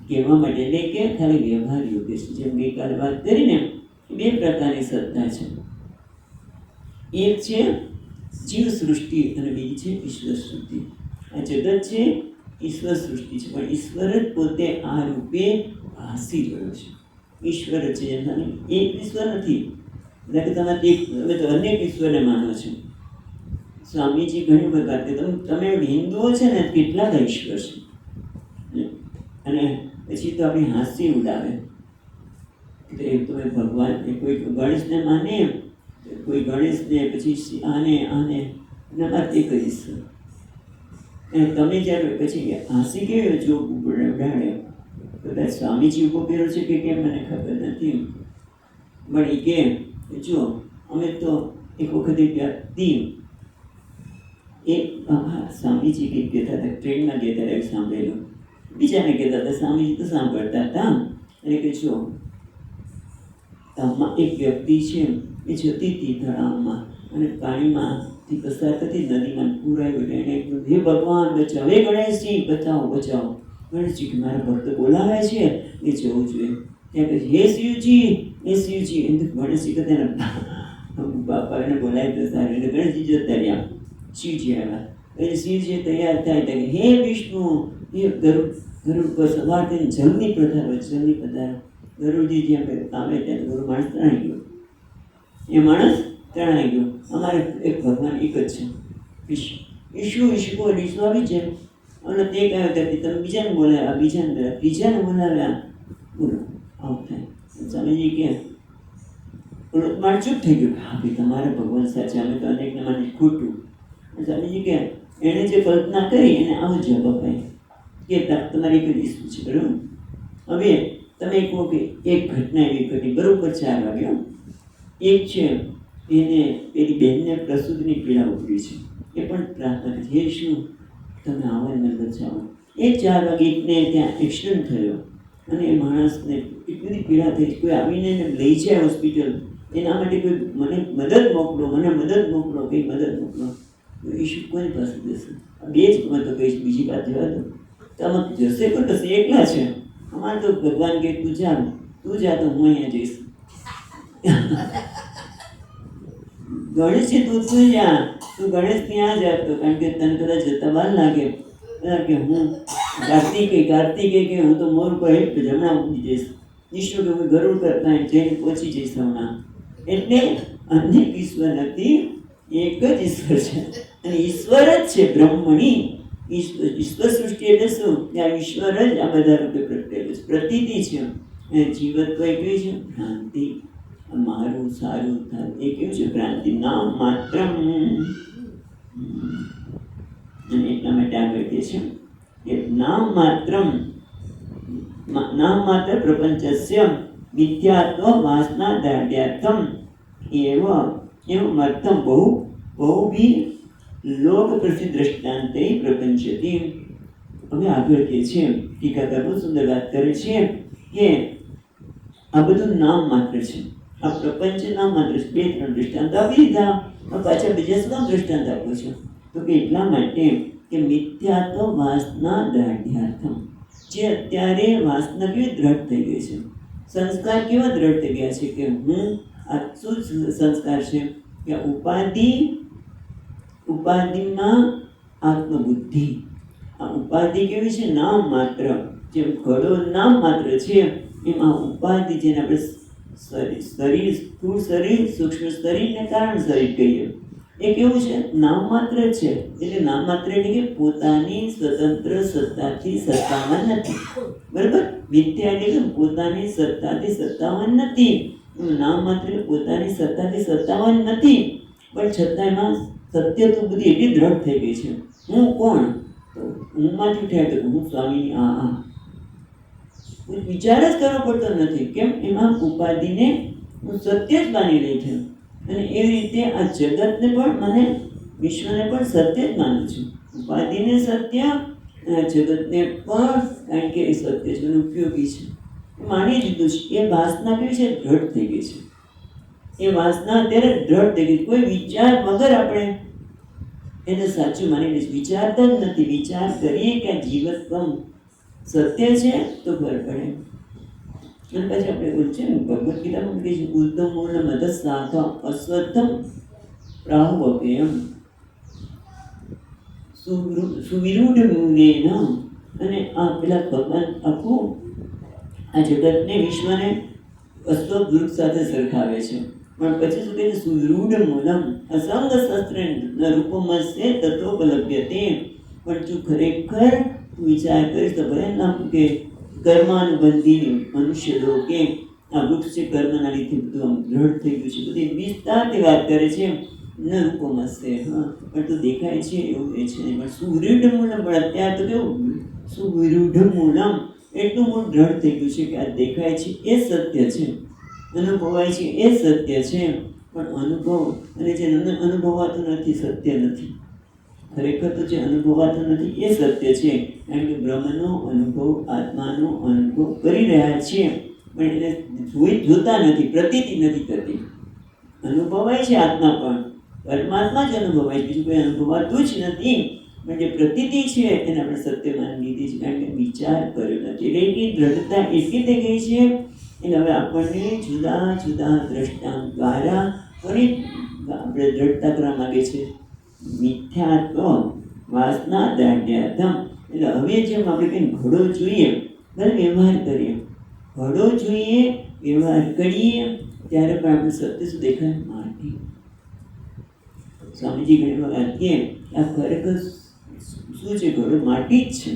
કહેવા માટે, એટલે કે ખાલી વ્યવહાર યોગ્ય છે. જેમ ગઈકાલે વાત કરીને બે પ્રકારની સત્તા છે. એક છે જીવ સૃષ્ટિ અને બીજી છે ઈશ્વર સૃષ્ટિ. આ જગત છે ઈશ્વર સૃષ્ટિ છે, પણ ઈશ્વર જ પોતે આ રૂપે ભાસી રહ્યો છે. ઈશ્વર જ છે, એક ઈશ્વર નથી. એટલે કે તમે તો અનેક ઈશ્વરને માનો છો. સ્વામીજી ઘણી વખત કે તમે હિન્દુઓ છે ને કેટલાક ઈશ્વર છે, અને પછી તો આપણી હાસ્ય ઉડાવે કે તમે ભગવાન કોઈ ગણેશને માને, કોઈ ગણેશને પછી આને તે કરીશ. અને તમે જ્યારે પછી હાંસી કેવી જો ઉડાડે, કદાચ સ્વામીજી ઉભો કર્યો છે કે કેમ મને ખબર નથી, પણ એ કે જો અમે તો એક વખત સ્વામીજી કંઈક કહેતા હતા, ટ્રેનમાં કહેતા હતા, સાંભળેલું. બીજાને કહેતા હતા, સ્વામીજી તો સાંભળતા હતા. અને કે જો એક વ્યક્તિ છે એ જતી હતી તળાવમાં અને પાણીમાંથી પસાર થતી નદીમાં પૂરાયું. એને હે ભગવાન બચાવો, હે ગણેશજી બચાવો બચાવો. ગણેશજી કે મારા ભક્ત બોલાવે છે એ જવું જોઈએ. ત્યાં કહે હે શિવજી, હે શિવજી. એમ તો ગણેશજી કહેતા બાપા એને બોલાય તો સારું. એટલે ગણેશજી જતા રહ્યા, શિવજી આવ્યા. એટલે શિવજી તૈયાર થાય કે હે વિષ્ણુ, હે ગરુડ પર સવાર થઈને જલ્દી પધારો, જલ્દી પધારો. ગરુડજી જ્યાં આવે ત્યાં ગરુડ માણસ તણાઈ ગયો. એ માણસ તણાઈ ગયો. અમારે એક ભગવાન એક જ છે, ઈશુ બોલ, ઈશુ આવી છે. અને તે કહ્યું કે તમે બીજાને બોલાવ્યા, બીજાને બોલાવ્યા, બોલો આવું થાય. સ્વામીજી કે મારે ચૂપ થઈ ગયું. હા ભાઈ તમારા ભગવાન સાચા, અમે તો અનેકને માની ખોટું. સ્વામીજી કે એણે જે કલ્પના કરી એને આવો જવાબ અપાય કે તમારી કોઈ ઈસુ છે, બરાબર. હવે તમે કહો કે એક ઘટના એવી ઘટી બરાબર 4 વાગ્યા. એક છે એને પેલી બહેનને પ્રસૂતિની પીડા ઉપડી છે, એ પણ પ્રાર્થના કરી હે શું તમે આવો મને બચાવો. એ 4 વાગે એકને ત્યાં એક્સિડન્ટ થયો અને એ માણસને એટલી પીડા થઈ, કોઈ આવીને એને લઈ જાય હોસ્પિટલ, એના માટે કોઈ મને મદદ મોકલો, કંઈ મદદ મોકલો. તો ઈશુ કોની પાસે જશે? બે જ મેં તો કહીશ, બીજી વાત જવા દો. તમે જશે પણ કશે એકલા છે. અમારે તો ભગવાન કે તું જા તો હું અહીંયા જઈશ. ગણેશજી તું જા, તું ગણેશ ત્યાં જા તો, કારણ કે તને કદાચ જતા વાર લાગે કે હું કાર્તિકે કે હું તો મોર પર જમણા ઉડી જઈશ. ઈશ્વર કે હું ગરુડ કરતા જઈને પહોંચી જઈશ હમણાં. એટલે અનેક ઈશ્વર નથી, એક જ ઈશ્વર છે. અને ઈશ્વર જ છે બ્રહ્મણી. ઈશ્વર સૃષ્ટિ એટલે શું? આ ઈશ્વર જ આ બધા રૂપે પ્રગટેલું છે, પ્રતીતિ છે. જીવત્વ એ કઈ છે? ભ્રાંતિ. મારું સારું થાય એ કેવું છે? ભ્રાંતિ. નામ માત્ર. અને એટલા માટે આગળ કહે છે કે નામ માત્ર પ્રપંચસ્ય મિથ્યાત્વ વાસના દાઢ્યાર્થમ એવમ અર્થમ બહુભી લોક પ્રસિદ્ધ દ્રષ્ટાંતે પ્રપંચતિ. હવે આગળ કહે છે, ટીકાકાર બહુ સુંદર વાત કરે છે કે આ બધું નામ માત્ર છે, આ પ્રપંચ નામ માત્ર છે. 2-3 દૃષ્ટાંત આપી દીધા, પાછા બીજા શું દૃષ્ટાંત આપો છો? તો કે એટલા માટે કે મિથ્યાત્વ વાસના દાઢ્યાર્થમ. જે અત્યારે વાસના કેવી દ્રઢ થઈ ગઈ છે, સંસ્કાર કેવા દ્રઢ થઈ ગયા છે કે હું આ શું સંસ્કાર છે કે ઉપાધિમાં આત્મબુદ્ધિ. આ ઉપાધિ કેવી છે? નામ માત્ર. જેમ ઘડો નામ માત્ર છે, એમ આ ઉપાધિ જેને આપણે શરીર, સ્થૂળ શરીર, સૂક્ષ્મ શરીર ને કારણ શરીર કહીએ. એ કેવું છે? નામ માત્ર છે. એટલે નામ માત્ર એટલે કે પોતાની સ્વતંત્ર સત્તાથી સત્તાવાન નથી. બરાબર? મિથ્યા એટલે કે પોતાની સત્તાથી સત્તાવાન નથી. નામ માત્ર પોતાની સત્તાથી સત્તાવાન નથી, પણ છતાં એમાં સત્ય તો બધી એટલી દ્રઢ થઈ ગઈ છે. હું કોણ? તો હું માંથી ઉઠ્યા તો હું સ્વામીની આ વિચાર જ કરવો પડતો નથી. કેમ? એમાં ઉપાધિને હું સત્ય જ માની લઈ છે. અને એવી રીતે આ જગતને પણ મને વિશ્વને પણ સત્ય જ માનું છું. ઉપાધિને સત્ય અને જગતને પણ, કારણ કે એ સત્ય છે અને ઉપયોગી છે, માની લીધું છે. એ વાસના કેવી છે? દ્રઢ થઈ ગઈ છે. એ વાસના અત્યારે દ્રઢ થઈ ગઈ. કોઈ વિચાર વગર આપણે એને સાચું માની લઈશું. વિચારતા જ નથી. વિચાર કરીએ કે આ જીવન કમ સત્ય છે તો ખબર પડે. અને પછી આપણે બોલ છે ને, ભગવદ્ ગીતામાં કહે છે ઉદ્ધમ મૂળ મદ સાધો અશ્વત્થમ પ્રાહુપેયમ સુવિરૂઢ મૂળેન. અને આ પેલા ભગવાન આખું આ જગતને વિશ્વને અશ્વ વૃક્ષ સાથે સરખાવે છે. પણ પછી શું કહે છે? સુવિરૂઢ મૂલમ અસંગ શસ્ત્ર રૂપમસ્ય તત્વોપલભ્યતે. પણ જો ખરેખર વિચાર કરીશ તો ભલે નામ કે કર્માનુબંધી મનુષ્ય લોકે આ વૃક્ષ છે, કર્મના લીધે બધું આમ દ્રઢ થઈ ગયું છે, બધી વિસ્તારથી વાત કરે છે. ન રૂપમસ્ય, હા, પણ તો દેખાય છે એવું એ છે નહીં. પણ સુવિરૂઢ મૂલમ, પણ અત્યારે તો કેવું સુવિરૂઢ મૂલમ, એટલું મૂળ દ્રઢ થઈ ગયું છે કે આ દેખાય છે એ સત્ય છે, અનુભવાય છે એ સત્ય છે. પણ અનુભવ અને જે અનુભવાતું નથી સત્ય નથી. ખરેખર તો જે અનુભવાતું નથી એ સત્ય છે. કારણ કે બ્રહ્મનો અનુભવ, આત્માનો અનુભવ કરી રહ્યા છીએ, પણ એને જોતા નથી, પ્રતીતિ નથી થતી. અનુભવાય છે આત્મા, પણ પરમાત્મા જ અનુભવાય, બીજું કોઈ અનુભવાતું જ નથી. પણ જે પ્રતીતિ છે એને આપણે સત્ય માની લીધી છે, કારણ કે વિચાર કર્યો નથી. એટલે એની દ્રઢતા એટલી થઈ ગઈ છે. એટલે હવે આપણને જુદા જુદા દ્રષ્ટાંત દ્વારા ફરી આપણે દ્રઢતા કરવા માંગે છે. મિથ્યાત્વ વાસના દાઢ્યાથમ. એટલે હવે જેમ આપણે કંઈ ઘડો જોઈએ, બરાબર, વ્યવહાર કરીએ, ઘડો જોઈએ, વ્યવહાર કરીએ, ત્યારે પણ આપણે સત્ય શું દેખાય? માટી. સ્વામીજી ઘણી વખત કહે આ ખરેખર શું છે? ઘડો માટી જ છે,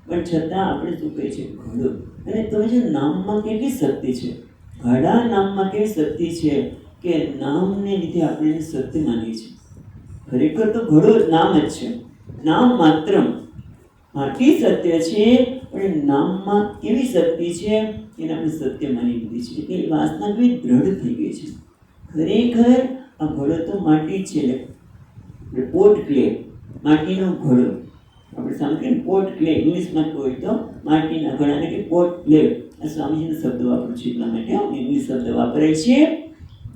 પણ છતાં આપણે શું કહે છે? ઘડો. અને તમે જો નામમાં કેટલી શક્તિ છે, ઘડા નામમાં કેવી શક્તિ છે કે નામને લીધે આપણે એને સત્ય માનીએ છીએ. ખરેખર તો ઘડો નામ જ છે, નામ માત્ર. માટી સત્ય છે, પણ નામમાં કેવી શક્તિ છે એને આપણે સત્ય માની લીધી છે. એટલે વાસના કેવી દ્રઢ થઈ ગઈ છે. ખરેખર આ ઘડો તો માટી જ છે. પોટ ક્લે, માટીનો ઘડો. આપણે સાંભળીએ પોટ ક્લે, ઇંગ્લિશમાં કોઈ તો માટીના ઘડાને કે પોટ ક્લે. આ સ્વામીજીનો શબ્દ વાપરું છું એટલા માટે ઇંગ્લિશ શબ્દ વાપરાય છે.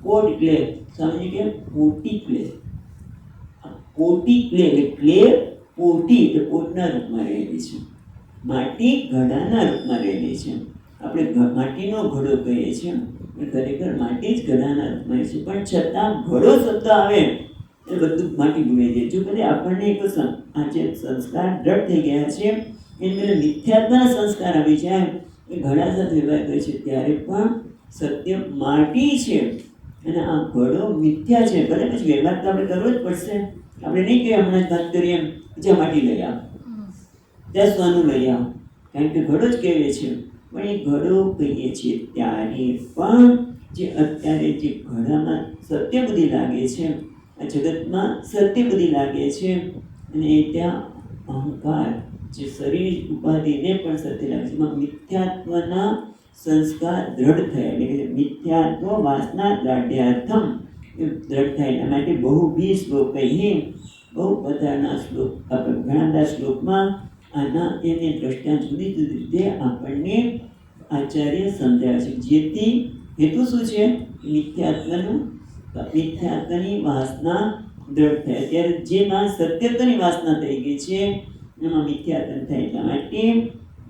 પોટ ક્લે, સ્વામીજી કે પોટી ક્લે. પોટી ક્લે એટલે ક્લે, પોટી એટલે પોટના રૂપમાં રહેલી છે. માટી ઘડાના રૂપમાં રહેલી છે. આપણે માટીનો ઘડો કહીએ છીએ, ખરેખર માટી જ ઘડાના રૂપમાં છે. પણ છતાં ઘડો શબ્દ આવે એ બધું માટી ભૂલી જાય. જો કદાચ આપણને એક આજે સંસ્કાર દ્રઢ થઈ ગયા છે, એને પેલા મિથ્યાત્વના સંસ્કાર આવી જાય, એ ઘડા સાથે વ્યવહાર કરે છે, ત્યારે પણ સત્ય માટી છે અને આ ઘડો મિથ્યા છે. ભલે પછી વ્યવહાર તો આપણે કરવો જ પડશે. આપણે નહીં કહીએ હમણાં જ વાત કરીએ એમ જ્યાં માટી લઈ આવો, ત્યાં સોનું લઈ આવો, કારણ કે ઘડો જ કહેવે છે. પણ એ ઘડો કહીએ છીએ ત્યારે પણ જે અત્યારે જે ઘડામાં સત્ય બુદ્ધિ લાગે છે, આ જગતમાં સત્ય બુદ્ધિ લાગે છે, અને ત્યાં અહંકાર જે શરીર ઉપાધિને પણ સત્ય લાગે છે. એમાં મિથ્યાત્વના સંસ્કાર દ્રઢ થયા, એટલે કે મિથ્યાત્વ વાસના દાઢ્યાર્થમ એ દ્રઢ થાય. એના માટે બહુભી શ્લોક કહીએ, બહુ બધાના શ્લોક, આપણે ઘણા બધા શ્લોકમાં આના એને દ્રષ્ટાંત જુદી જુદી રીતે આપણને આચાર્ય સમજાવે છે. જેથી હેતુ શું છે? મિથ્યાત્વની વાસના દ્રઢ થાય. ત્યારે જેમાં સત્યત્વની વાસના થઈ ગઈ છે એમાં મિથ્યાત્વ થાય. એટલા માટે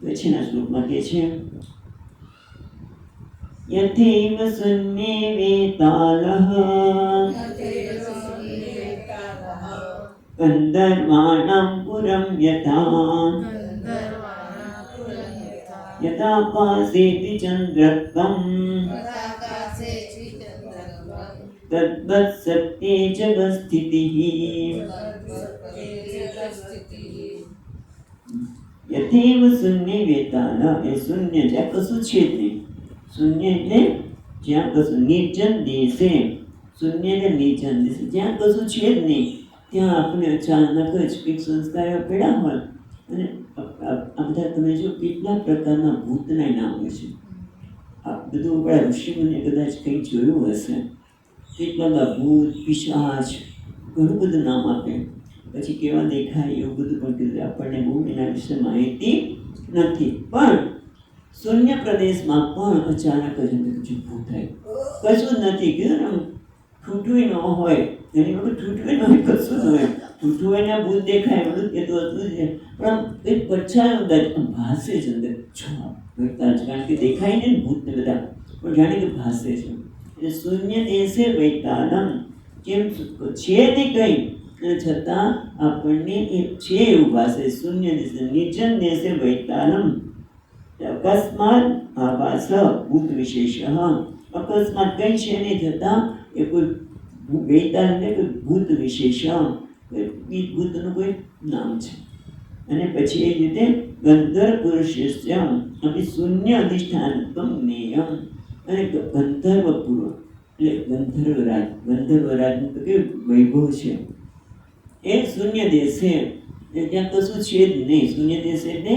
પછીના શ્લોકમાં કહે છે યથેવ શૂન્યે વેતાલઃ ગંધર્વાણાં પુરં યથા યથાકાશે દ્વિચંદ્રત્વં તદ્વત સત્યે જગસ્થિતિઃ યથેવ શૂન્ય વેતાન. એ શૂન્ય જ્યાં કશું છે જ નહીં. શૂન્ય એટલે જ્યાં કશું નિર્જન દેશે. શૂન્ય એટલે નિર્જન દેશે, જ્યાં કશું છે જ નહીં ત્યાં આપણે અચાનક જ કંઈક સંસ્કારો પડ્યા હોય. અને આ બધા તમે જો કેટલા પ્રકારના ભૂતના નામ હોય છે. આ બધું આપણા ઋષિમુનિએ કદાચ કંઈક જોયું હશે. કેટલા બધા ભૂત, પિશાચ, ઘણું બધું નામ આપે. પછી કેવા દેખાય એવું બધું પણ કીધું. આપણને બહુ એના વિશે માહિતી નથી. પણ શૂન્ય પ્રદેશમાં પણ અચાનક જ ઊભું થાય. કશું જ નથી કીધું ને, ઠૂઠું ન હોય. એની વખત ઠૂઠું ન હોય, કશું ન હોય. ઠૂઠું હોય ને ભૂત દેખાય બધું કહેતું હતું છે. પણ કંઈક પડછાયો અંદર ભાસે જ અંદર કારણ કે દેખાય ને ભૂતને બધા, પણ જાણે કે ભાસે છે. એટલે શૂન્ય દેશે વૈતાનમ. કેમ છે તે કંઈ અને છતાં આપણને એ છે એવું ભાષે. શૂન્ય દેશે નિર્જન દેશે વૈતાનમ. અકસ્માત આભાસ ભૂત વિશેષ. અકસ્માત કંઈ છે નહીં છતાં એ કોઈ વૈતાન એટલે કોઈ ભૂત વિશેષ, ભૂતનું કોઈ નામ છે. અને પછી એ રીતે ગંધર્વ પુરુષસ્ય અને શૂન્ય અધિષ્ઠાન જ્ઞેયમ. અને ગંધર્વ પુરુષ એટલે ગંધર્વરાજ. ગંધર્વરાજનું તો કેવું વૈભવ છે. એ શૂન્ય દેશ છે, જ્યાં કશું છે જ નહીં. શૂન્ય દેશ એટલે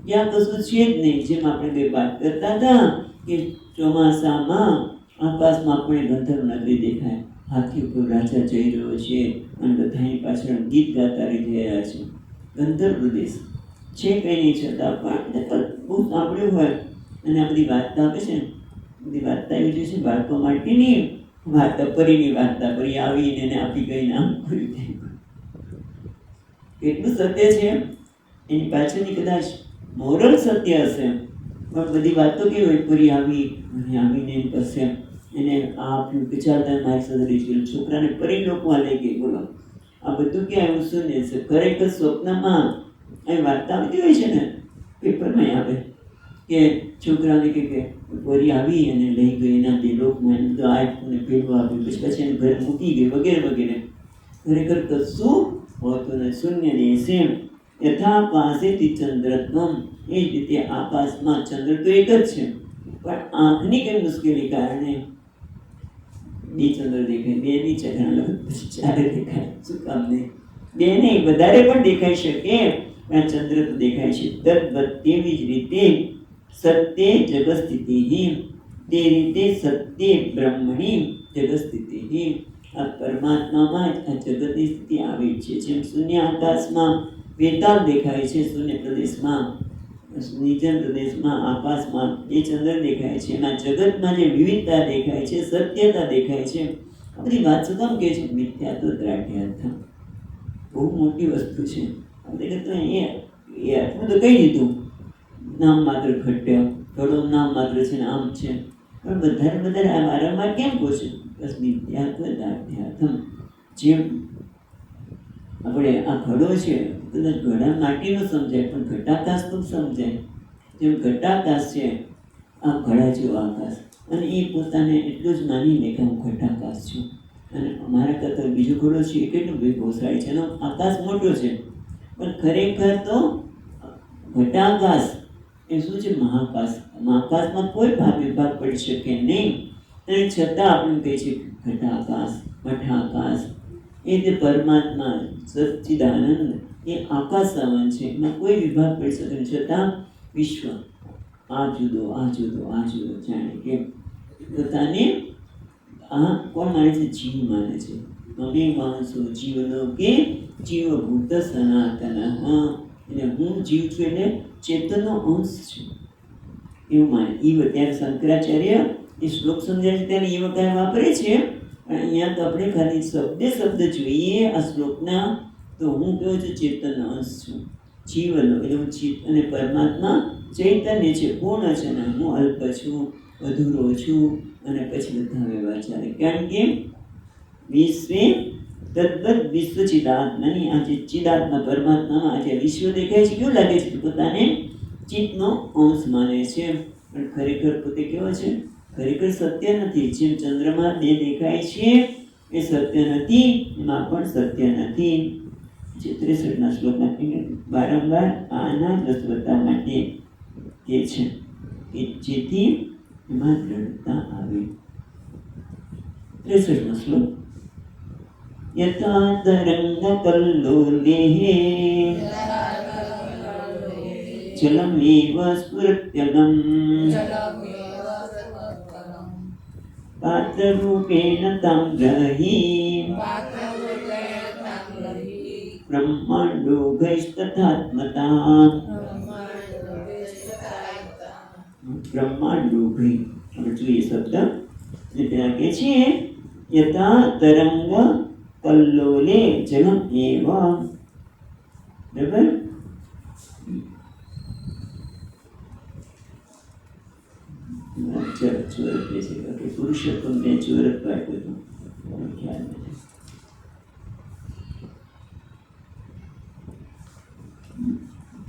જ્યાં કશું છે જ નહીં. જેમ આપણે કંઈ વાત કરતા હતા કે ચોમાસામાં આકાશમાં આપણે ગંધર્વ નગરી દેખાય. હાથી ઉપર રાજા જઈ રહ્યો છે અને બધાની પાછળ ગીત ગાતા રહી રહ્યા છે. ગંધર્વ દેશ છે કંઈ નહીં છતાં પણ બહુ સાંભળ્યું હોય. અને આ બધી વાર્તા આપે છે, બધી વાર્તા એવી છે બાળકો માટેની વાર્તા. પરીની વાર્તા, પરી આવીને એને આપી ગઈ નામ પૂરી થઈ ગયું. કેટલું સત્ય છે એની પાછળની કદાચ મોરલ સત્ય હશે. પણ બધી વાતો કેવી હોય, પરી આવી અને આવીને એની પાસે એને આ આપ્યું કે ચાલતા મારી સાથે રહી ગયું. છોકરાને પરી લોકમાં લઈ ગઈ. બોલો, આ બધું ક્યાં એવું શૂન્ય છે. ખરેખર સ્વપ્નમાં અહીં વાર્તા આવતી હોય છે ને, પેપરમાં આવે કે છોકરાને કે પરી આવી અને લઈ ગઈ એના તે લોકમાં, એને બધું આપ્યું પેલું આપ્યું, પછી એને ઘરે મૂકી ગઈ વગેરે વગેરે. ખરેખર કશું હોતું ને. શૂન્ય દેશે યથા પાસેથી ચંદ્રત્વમ. એ જ રીતે આકાશમાં ચંદ્ર તો એક જ છે, પણ આંખની કઈ મુશ્કેલી કારણે બે ચંદ્ર દેખાય, બે બી ચંદ્ર ચારે દેખાય. શું કામ નહીં? બે નહીં, વધારે પણ દેખાઈ શકે, પણ ચંદ્ર તો દેખાય છે. તદ્વત તેવી જ રીતે સત્ય જગસ્થિતિ. તે રીતે સત્ય બ્રહ્મણી જગસ્થિતિ. આ પરમાત્મામાં જ આ જગતની સ્થિતિ આવી છે. જેમ શૂન્ય આકાશમાં વેતાલ દેખાય છે, શૂન્ય પ્રદેશમાં, નિર્જન પ્રદેશમાં, આકાશમાં એ ચંદ્ર દેખાય છે. એમાં જગતમાં જે વિવિધતા દેખાય છે, સત્યતા દેખાય છે. આ બધી વાત શું કામ કહે છે? મિથ્યા તો દ્રાઢ્યાર્થમ. બહુ મોટી વસ્તુ છે. આપણે તો એ આટલું તો કહી દીધું, નામ માત્ર ઘટ્ય, થોડું નામ માત્ર છે ને આમ છે. પણ વધારે આ વારંવાર કેમ કહું છું? બસ મિથ્યા તો દ્રાઢ્યાર્થમ. જેમ આપણે આ ઘડો છે, કદાચ ઘડા માટીનો સમજાય પણ ઘટાકાશ તો સમજાય. જેમ ઘટાકાશ છે, આ ઘડા જેવો આકાશ, અને એ પોતાને એટલું જ માની લે કે હું ઘટાકાશ છું. અને અમારા કરતાં બીજો ઘડો છે એ કેટલું વૈભવશાળી છે, એનો આકાશ મોટો છે. પણ ખરેખર તો ઘટાકાશ એ શું છે? મહાકાશ. મહાકાશમાં કોઈ વિભાગ પડી શકે નહીં. અને છતાં આપણે કહીએ છીએ ઘટાકાશ, મઠાકાશ. એ જે પરમાત્મા સચ્ચિદાનંદ એ આકાશ સમાન છે, એમાં કોઈ વિભાગ પડી શકે નહીં. છતાં વિશ્વ આ જુદો, આ જુદો, આ જુદો, જાણે કે પોતાને આ કોણ માને છે? જીવ માને છે. અમે માનસો જીવનો કે જીવભૂત સનાતન. એટલે હું જીવ છું એટલે ચેતનનો અંશ છું એવું માને. ત્યારે શંકરાચાર્ય એ શ્લોક સમજાય છે ત્યારે એ વખતે વાપરે છે. પણ અહીંયા તો આપણે ખાલી શબ્દ જોઈએ આ શ્લોકના, તો હું કહું છું ચેતનનો અંશ છું, જીવનો. એટલે હું અને પરમાત્મા ચૈતન્ય છે, પૂર્ણ છે, અને હું અલ્પ છું, અધૂરો છું. અને પછી બધા વ્યવહાર ચાલે. કારણ કે વિશ્વે તદ્વત વિશ્વ ચિદાત્માની, આ જે ચિદાત્મા પરમાત્મામાં આ જે વિશ્વ દેખાય છે, કેવું લાગે છે? પોતાને ચિત્તનો અંશ માને છે, પણ ખરેખર પોતે કેવો છે? ખરેખર સત્ય નથી. જેમ ચંદ્રમાં બે દેખાય છે એ સત્ય નથી, એમાં પણ સત્ય નથી. 63ના શ્લોકમાં વારંવાર આના જ રસવત્તા માટે કે છે કે જેથી એમાં દ્રઢતા આવે. 63મો શ્લોક યથા તરંગ કલ્લોલેઃ જલમેવ સ્ફુરત્યગમ પાત્રરૂપેણ तं ગ્રહી બ્રહ્માંડોઘૈસ્તથાત્મતા. બ્રહ્માંડોઘૈ આપણે જોઈએ શબ્દ એટલે કે છે યથા તરંગ કલ્લોલે જલમ એવ. બરાબર. ચોરત બેસે કે પુરુષોત્તમને ચોરત પાડ્યો હતો ખ્યાલ નથી.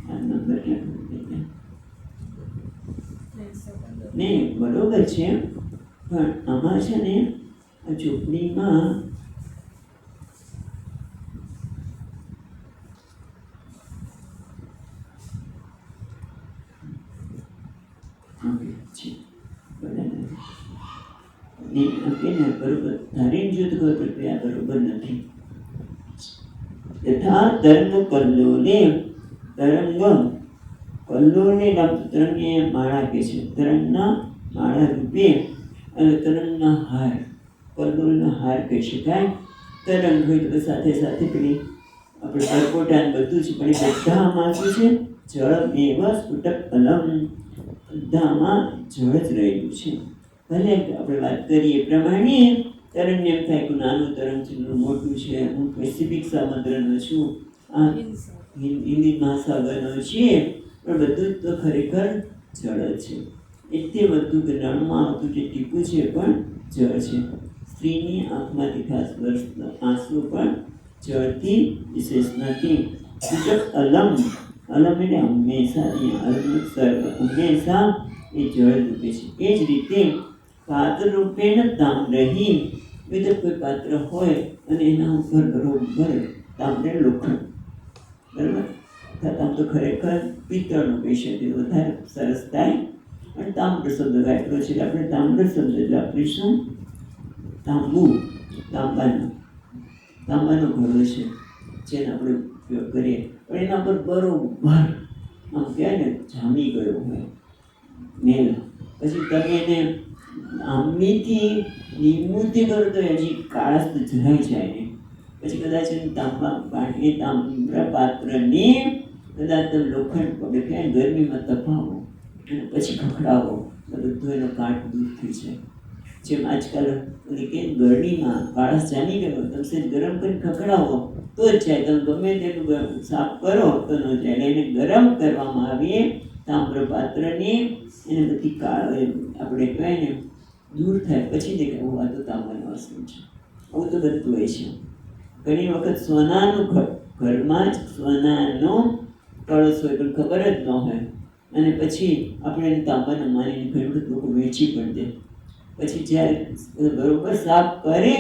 આ નંબર નહીં બરોબર છે, પણ આમાં છે ને આ ચોપડીમાં બરોબર ધારીને જો તો ખબર પડે આ બરોબર નથી. યથા તરંગ કલ્લોલે, તરંગ કલ્લોલે તરંગને માળા કે છે, તરંગના માળા રૂપે અને તરંગના હાર, કલ્લોલનો હાર કહી શકાય. તરંગ હોય તો સાથે સાથે પેલી આપણે પરપોટા બધું જ, પણ એ બધામાં શું છે જળ એવ સ્ફુટક અલમ, બધામાં જળ જ રહેલું છે. ભલે આપણે વાત કરીએ પ્રમાણે તરંગને એમ થાય કે નાનું તરંગ છે, મોટું છે, હું પેસિફિક સમુદ્રનો છું, આ હિન્દી મહાસાગરનો છે, પણ બધું તો ખરેખર જળ છે. એટલે બધું ગ્રહણમાં આવતું જે ટીપું છે પણ જળ છે. સ્ત્રીની આંખમાંથી ખાસ આંસુ પણ જળથી વિશેષ નથી. અલમ, અલમ એટલે હંમેશા, હંમેશા એ જળ રૂપે છે. એ જ રીતે પાત્ર રૂપેણ તામ્રહી, તો કોઈ પાત્ર હોય અને એના ઉપર બરોબર તામ્ર લોખંડ, બરાબર, આમ તો ખરેખર પિત્તળનું કહી શકીએ વધારે સરસ થાય. અને તામ્ર શબ્દ વાપર્યો છે, આપણે તામ્ર શબ્દ વાપરીશું. તાંબુ, તાંબાનો ઘડો છે જેને આપણે ઉપયોગ કરીએ, પણ એના પર બરોબર આમ કહેવાય ને જામી ગયો હોય મેલ, પછી તમે એને આંબલીથી લીંબુથી કરો તો હજી કાળાશ તો જરાય જાય ને. પછી કદાચ તામ્ર પાત્રને કદાચ તમે લોખંડ પકડે ક્યાંય ગરમીમાં તપાવો અને પછી ખખડાવો તો બધો એનો કાટ દૂર થઈ જાય. જેમ આજકાલ ઓલી કે ગરમીમાં કાળાશ જામી ગયો, તમે ગરમ કરીને ખખડાવો તો જ જાય, તમે ગમે તેટલું સાફ કરો તો ન જાય. એને ગરમ કરવામાં આવે તામ્ર પાત્રને, એને બધી આપણે કહેવાય ને દૂર થાય, પછી દેખાય આ તો તાંબાનું વાસણ છે. આવું તો બધું હોય છે. ઘણી વખત સોનાનું ઘરમાં જ સોનાનો કળશ હોય પણ ખબર જ ન હોય, અને પછી આપણે એને તાંબાના માનીને ઘણી વખત લોકો વેચી પણ દે. પછી જ્યારે બરોબર સાફ કરે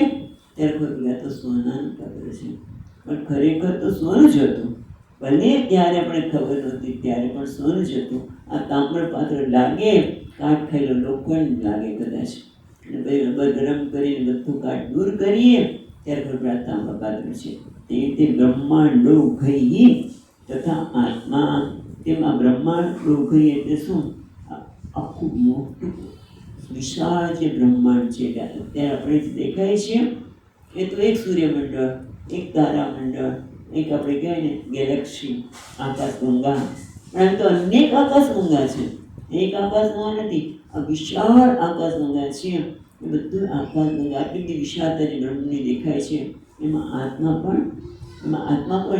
ત્યારે ખબર આ તો સોનાનું પાત્ર છે, પણ ખરેખર તો સોનું જ હતું. ભલે ત્યારે આપણે ખબર નહોતી, ત્યારે પણ સોનું જ હતું. આ તાંબર પાત્ર લાગે કાટ ખાયેલો લોખંડ લાગે કદાચ, અને પછી રબર ગરમ કરીને બધું કાટ દૂર કરીએ ત્યારે ખબર આ તાંબા પાત્ર છે. તે રીતે બ્રહ્માંડો ઘઈ તથા આત્મા, તેમાં બ્રહ્માંડો ઘઈ એટલે શું? આખું મોટું વિશાળ જે બ્રહ્માંડ છે અત્યારે આપણે દેખાય છે એ તો એક સૂર્યમંડળ, એક તારામંડળ, એક આપણે કહેવાય ને ગેલેક્સી, આકાશગંગા, પણ તો અનેક આકાશગંગા છે. એક આકાશગંગા નથી, આ વિશાળ આકાશગંગા છે. એ બધું આકાશગંગા આટલી બધી વિશાળતા જે બ્રહ્મની દેખાય છે, એમાં આત્મા પણ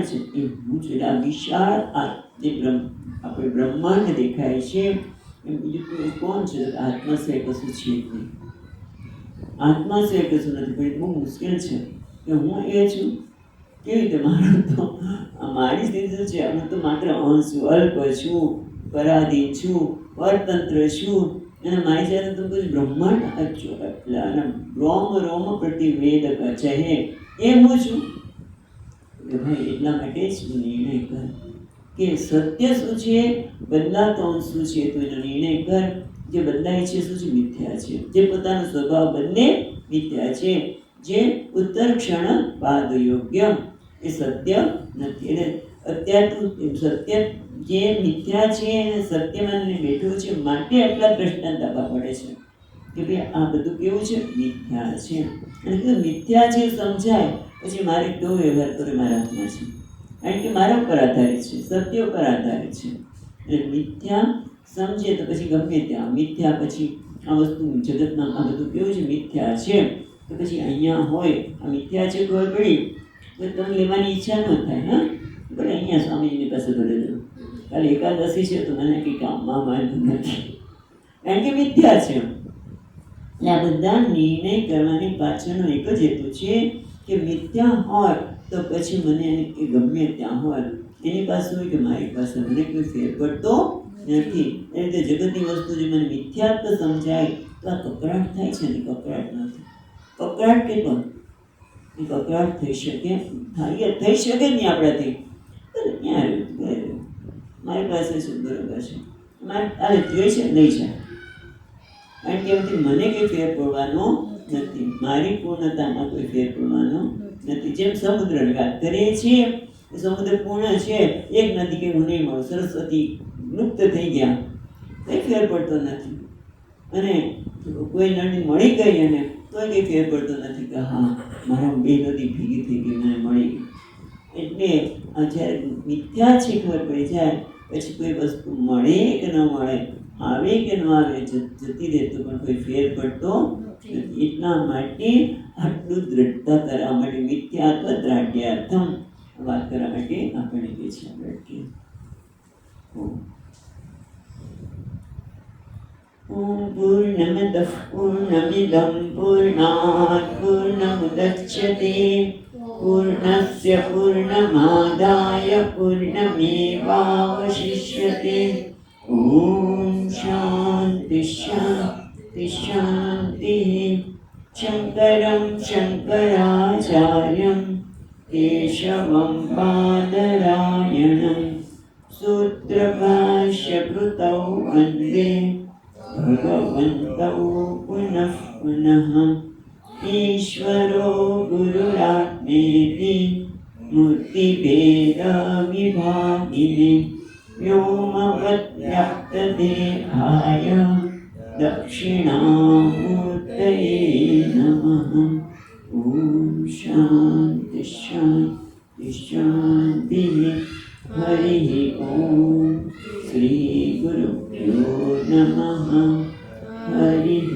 છે. એ હું છું આ વિશાળ જે આપણે બ્રહ્માંડ દેખાય છે એમ બીજું કોઈ કોણ છે? આત્મા સિવાય કશું છે જ નહીં. આત્મા સિવાય કશું નથી. પણ બહુ મુશ્કેલ છે કે હું એ છું. કેવી રીતે? મારું તો મારી સ્થિતિ છે, હું તો માત્ર અંશ છું, અલ્પ છું, પરાધીન છું, પરતંત્ર છું. અને મારી સાથે તો कुछ ब्रह्मांड अचोटला रोम रोम प्रतिवेद कहे એ હું છું કે ભાઈ એટલા માટે જ નિર્ણય કર કે સત્ય શું છે, બદલાતો શું છે, તો એનો નિર્ણય કર. જે બદલાય છે શું છે? મિથ્યા છે. જે પોતાનો સ્વભાવ બદલે મિથ્યા છે. જે ઉત્તર ક્ષણ બાદ યોગ્ય એ સત્ય નથી. એટલે અત્યારે તું સત્ય જે મિથ્યા છે એને સત્ય માનીને બેઠું છે, માટે આટલા દ્રષ્ટાંત આપવા પડે છે કે ભાઈ આ બધું કેવું છે? મિથ્યા છે. અને કીધું મિથ્યા છે સમજાય પછી મારે કેવો વ્યવહાર કરે મારા હાથમાં છે, કારણ કે મારા ઉપર આધારિત છે, સત્ય ઉપર આધારિત છે. એટલે મિથ્યા સમજે તો પછી ગમે ત્યાં મિથ્યા, પછી આ વસ્તુ જગતમાં આ બધું કેવું છે? મિથ્યા છે. તો પછી અહીંયા હોય આ મિથ્યા છે ખબર પડી તો તમને લેવાની ઈચ્છા ન થાય. હા ભલે અહીંયા સ્વામીજીની પાસે ભલે જવું, કાલે એકાદશી છે તો મને કંઈ કામમાં માનતું નથી, કારણ કે મિથ્યા છે. એટલે આ બધા નિર્ણય કરવાની પાછળનો એક જ હેતુ છે કે મિથ્યા હોય તો પછી મને એ ગમે ત્યાં હોય એની પાસે હોય કે મારી પાસે, મને કોઈ ફેર પડતો નથી. એ રીતે જગતની વસ્તુ જે મને મિથ્યાત્વ સમજાય તો આ કકડાટ થાય છે ને? કકડાટ નથી. કકડાટ કેટલો એ કકડાટ થઈ શકે? થઈ શકે જ નહીં આપણાથી. ક્યાં રહ્યું મારી પાસે છે, બરોબર છે, મારે તારે જોઈએ છે લઈ જાય, કારણ કે એમાંથી મને કંઈ ફેર પડવાનો નથી, મારી પૂર્ણતામાં કોઈ ફેર પડવાનો નથી. જેમ સમુદ્રની વાત કરીએ છીએ, સમુદ્ર પૂર્ણ છે, એક નદી કે હું નહીં મળું, સરસ્વતી લુપ્ત થઈ ગયા, કંઈ ફેર પડતો નથી. અને કોઈ નદી મળી ગઈ અને તોય કંઈ ફેર પડતો નથી કે હા મારા બે નદી ભેગી થઈ ગઈ, મને મળી ગઈ. એટલે જ્યારે મિથ્યા છે ખબર પડી જાય પછી કોઈ વસ્તુ મળે કે ન મળે, આવે કે ન આવે, જતી રહેતો પણ કોઈ ફેર પડતો નથી. એટલા માટે આટલું દ્રઢતા કરવા માટે મિથ્યાત્વ દ્રાઢ્યાર્થમ વાત કરવા માટે આપણે કહે છે. આપણે પૂર્ણમદઃ પૂર્ણમિદં પૂર્ણાત પૂર્ણમુદચ્યતે પૂર્ણસ્ય પૂર્ણમાદાય પૂર્ણમેવાવશિષ્યતે. ઓમ શાંતિ શાંતિ શાંતિ. શંકરં શંકરાચાર્યં કેશવં બાદરાયણં સૂત્રભાષ્યકૃતૌ વંદે ભગવन्तौ પુનઃ પુનઃ. ईश्वरो गुरुरात्मेति मूर्तिभेदविभागिने व्योमवद्व्याप्तदेहाय दक्षिणामूर्तये नमः. ॐ शान्ति शान्ति शान्तिः. हरिः ॐ श्रीगुरुभ्यो नमः. हरिः